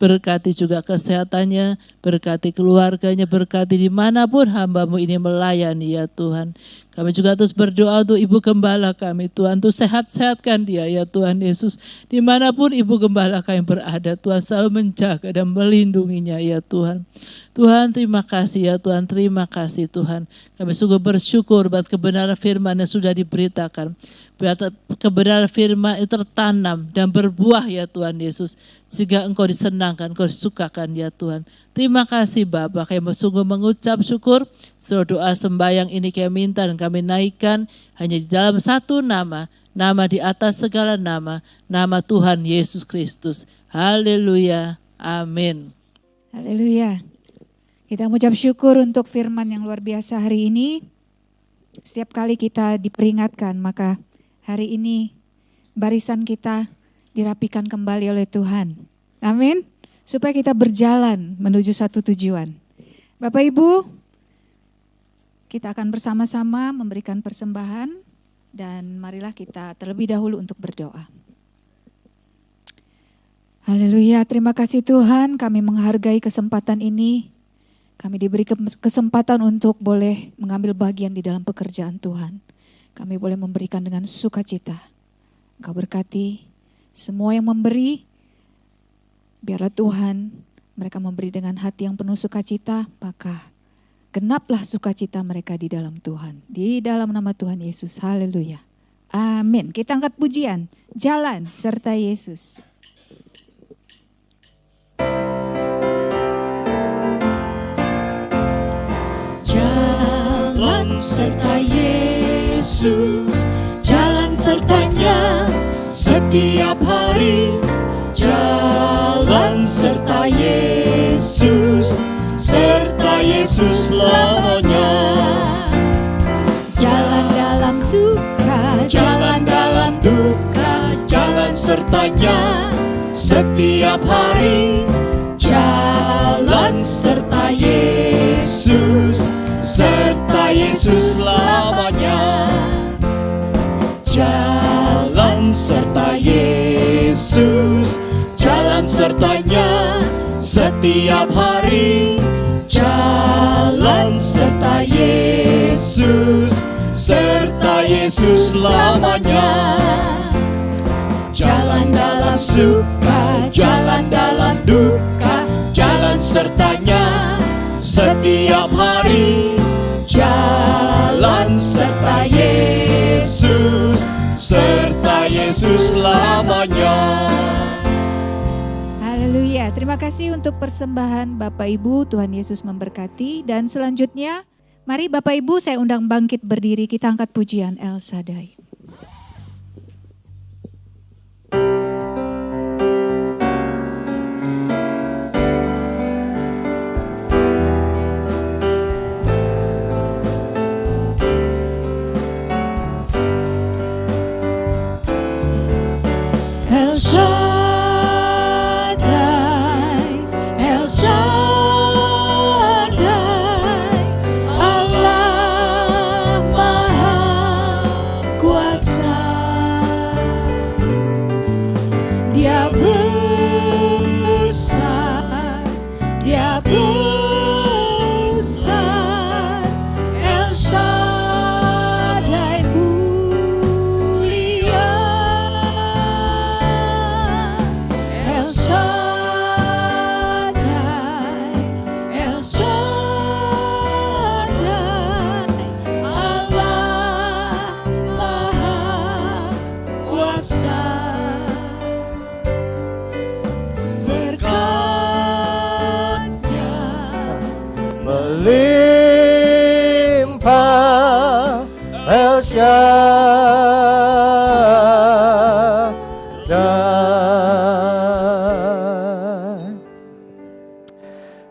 Berkati juga kesehatannya, berkati keluarganya, berkati dimanapun hamba-Mu ini melayani ya Tuhan. Kami juga terus berdoa untuk Ibu Gembala kami Tuhan. Tuh sehat-sehatkan dia ya Tuhan Yesus. Dimanapun Ibu Gembala kami berada, Tuhan selalu menjaga dan melindunginya ya Tuhan. Tuhan terima kasih ya Tuhan, terima kasih Tuhan. Kami sungguh bersyukur buat kebenaran firman yang sudah diberitakan. Biar kebenaran firman itu tertanam dan berbuah ya Tuhan Yesus. Sehingga Engkau disenangkan, Engkau disukakan ya Tuhan. Terima kasih Bapa, kami sungguh mengucap syukur. Seluruh doa sembahyang ini kami minta dan kami naikkan hanya di dalam satu nama. Nama di atas segala nama, nama Tuhan Yesus Kristus. Haleluya, amin. Haleluya. Kita mengucap syukur untuk firman yang luar biasa hari ini. Setiap kali kita diperingatkan, maka hari ini barisan kita dirapikan kembali oleh Tuhan. Amin. Supaya kita berjalan menuju satu tujuan. Bapak Ibu, kita akan bersama-sama memberikan persembahan dan marilah kita terlebih dahulu untuk berdoa. Haleluya, terima kasih Tuhan, kami menghargai kesempatan ini. Kami diberi kesempatan untuk boleh mengambil bagian di dalam pekerjaan Tuhan. Kami boleh memberikan dengan sukacita. Engkau berkati semua yang memberi, biarlah Tuhan mereka memberi dengan hati yang penuh sukacita, maka genaplah sukacita mereka di dalam Tuhan. Di dalam nama Tuhan Yesus, haleluya. Amin. Kita angkat pujian, jalan serta Yesus. Jalan serta Yesus, jalan sertanya setiap hari. Jalan serta Yesus, serta Yesus selamanya. Jalan dalam suka, Jalan dalam duka, jalan sertanya setiap hari. Jalan serta Yesus, serta Yesus selamanya. Jalan serta Yesus, jalan sertanya setiap hari. Jalan serta Yesus, serta Yesus selamanya. Jalan dalam suka, jalan dalam duka, jalan sertanya setiap hari. Jalan serta Yesus, serta Yesus selamanya. Haleluya. Terima kasih untuk persembahan Bapak Ibu. Tuhan Yesus memberkati. Dan selanjutnya, mari Bapak Ibu saya undang bangkit berdiri. Kita angkat pujian El Shaddai. El Shaddai, melimpah El Shaddai.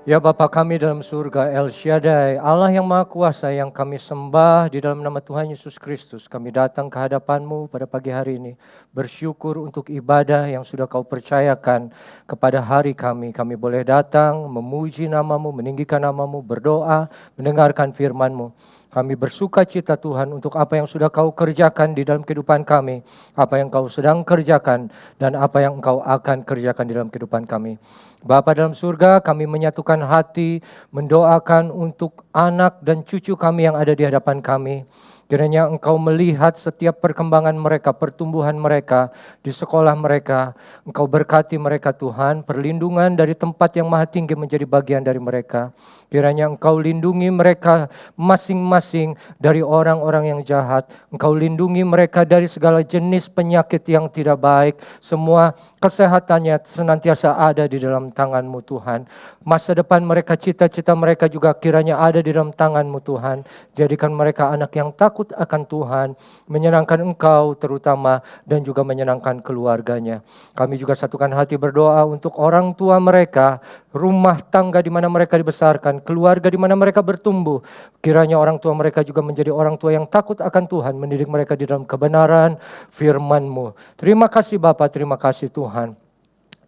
Ya Bapa kami dalam surga, El Shaddai, Allah yang Maha Kuasa yang kami sembah di dalam nama Tuhan Yesus Kristus. Kami datang ke hadapan-Mu pada pagi hari ini, bersyukur untuk ibadah yang sudah Kau percayakan kepada hari kami. Kami boleh datang, memuji nama-Mu, meninggikan nama-Mu, berdoa, mendengarkan firman-Mu. Kami bersuka cita Tuhan untuk apa yang sudah Kau kerjakan di dalam kehidupan kami, apa yang Kau sedang kerjakan, dan apa yang Engkau akan kerjakan di dalam kehidupan kami. Bapa dalam surga, kami menyatukan hati, mendoakan untuk anak dan cucu kami yang ada di hadapan kami. Kiranya Engkau melihat setiap perkembangan mereka, pertumbuhan mereka di sekolah mereka. Engkau berkati mereka Tuhan, perlindungan dari tempat yang maha tinggi menjadi bagian dari mereka. Kiranya Engkau lindungi mereka masing-masing dari orang-orang yang jahat. Engkau lindungi mereka dari segala jenis penyakit yang tidak baik. Semua kesehatannya senantiasa ada di dalam tangan-Mu Tuhan. Masa depan mereka, cita-cita mereka juga kiranya ada di dalam tangan-Mu Tuhan. Jadikan mereka anak yang takut akan Tuhan, menyenangkan Engkau terutama, dan juga menyenangkan keluarganya. Kami juga satukan hati berdoa untuk orang tua mereka, rumah tangga di mana mereka dibesarkan, keluarga di mana mereka bertumbuh. Kiranya orang tua mereka juga menjadi orang tua yang takut akan Tuhan, mendidik mereka di dalam kebenaran firman-Mu. Terima kasih Bapa, terima kasih Tuhan.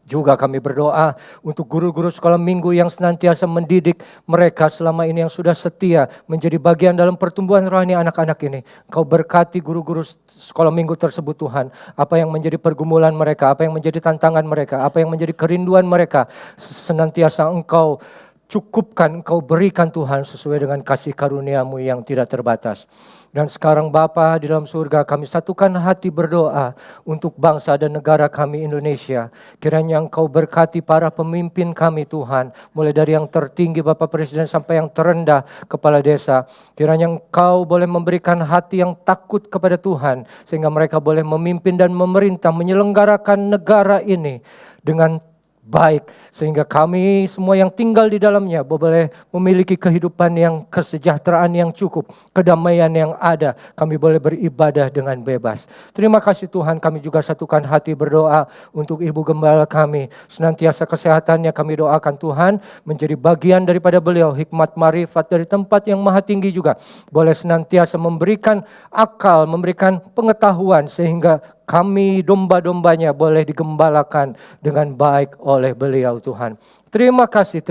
Juga kami berdoa untuk guru-guru sekolah minggu yang senantiasa mendidik mereka selama ini, yang sudah setia menjadi bagian dalam pertumbuhan rohani anak-anak ini. Engkau berkati guru-guru sekolah minggu tersebut Tuhan. Apa yang menjadi pergumulan mereka, apa yang menjadi tantangan mereka, apa yang menjadi kerinduan mereka, senantiasa Engkau cukupkan, Engkau berikan Tuhan sesuai dengan kasih karunia-Mu yang tidak terbatas. Dan sekarang Bapa di dalam surga, kami satukan hati berdoa untuk bangsa dan negara kami Indonesia. Kiranya Engkau berkati para pemimpin kami Tuhan, mulai dari yang tertinggi Bapak Presiden sampai yang terendah kepala desa. Kiranya Engkau boleh memberikan hati yang takut kepada Tuhan, sehingga mereka boleh memimpin dan memerintah, menyelenggarakan negara ini dengan baik, sehingga kami semua yang tinggal di dalamnya boleh memiliki kehidupan yang kesejahteraan yang cukup, kedamaian yang ada, kami boleh beribadah dengan bebas. Terima kasih Tuhan, kami juga satukan hati berdoa untuk Ibu Gembala kami, senantiasa kesehatannya kami doakan Tuhan, menjadi bagian daripada beliau, hikmat marifat dari tempat yang maha tinggi juga, boleh senantiasa memberikan akal, memberikan pengetahuan, sehingga kami domba-dombanya boleh digembalakan dengan baik oleh beliau Tuhan. Terima kasih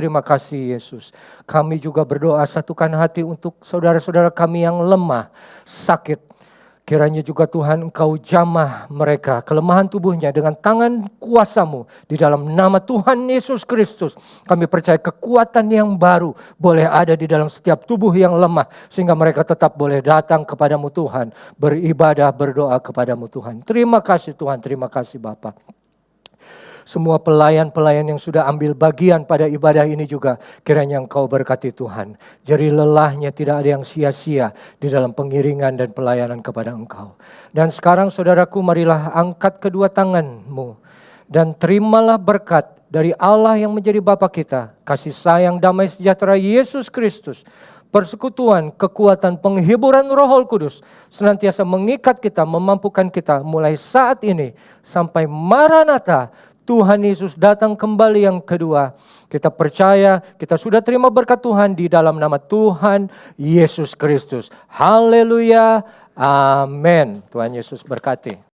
Yesus. Kami juga berdoa satukan hati untuk saudara-saudara kami yang lemah, sakit. Kiranya juga Tuhan Engkau jamah mereka, kelemahan tubuhnya dengan tangan kuasa-Mu. Di dalam nama Tuhan Yesus Kristus, kami percaya kekuatan yang baru boleh ada di dalam setiap tubuh yang lemah, sehingga mereka tetap boleh datang kepadamu Tuhan, beribadah, berdoa kepadamu Tuhan. Terima kasih Tuhan, terima kasih Bapa. Semua pelayan-pelayan yang sudah ambil bagian pada ibadah ini juga, kiranya Engkau berkati Tuhan. Jeri lelahnya tidak ada yang sia-sia di dalam pengiringan dan pelayanan kepada Engkau. Dan sekarang saudaraku, marilah angkat kedua tanganmu dan terimalah berkat dari Allah yang menjadi Bapa kita, kasih sayang, damai sejahtera Yesus Kristus, persekutuan, kekuatan, penghiburan Roh Kudus senantiasa mengikat kita, memampukan kita mulai saat ini sampai Maranatha, Tuhan Yesus datang kembali yang kedua. Kita percaya, kita sudah terima berkat Tuhan di dalam nama Tuhan Yesus Kristus. Haleluya, amin. Tuhan Yesus berkati.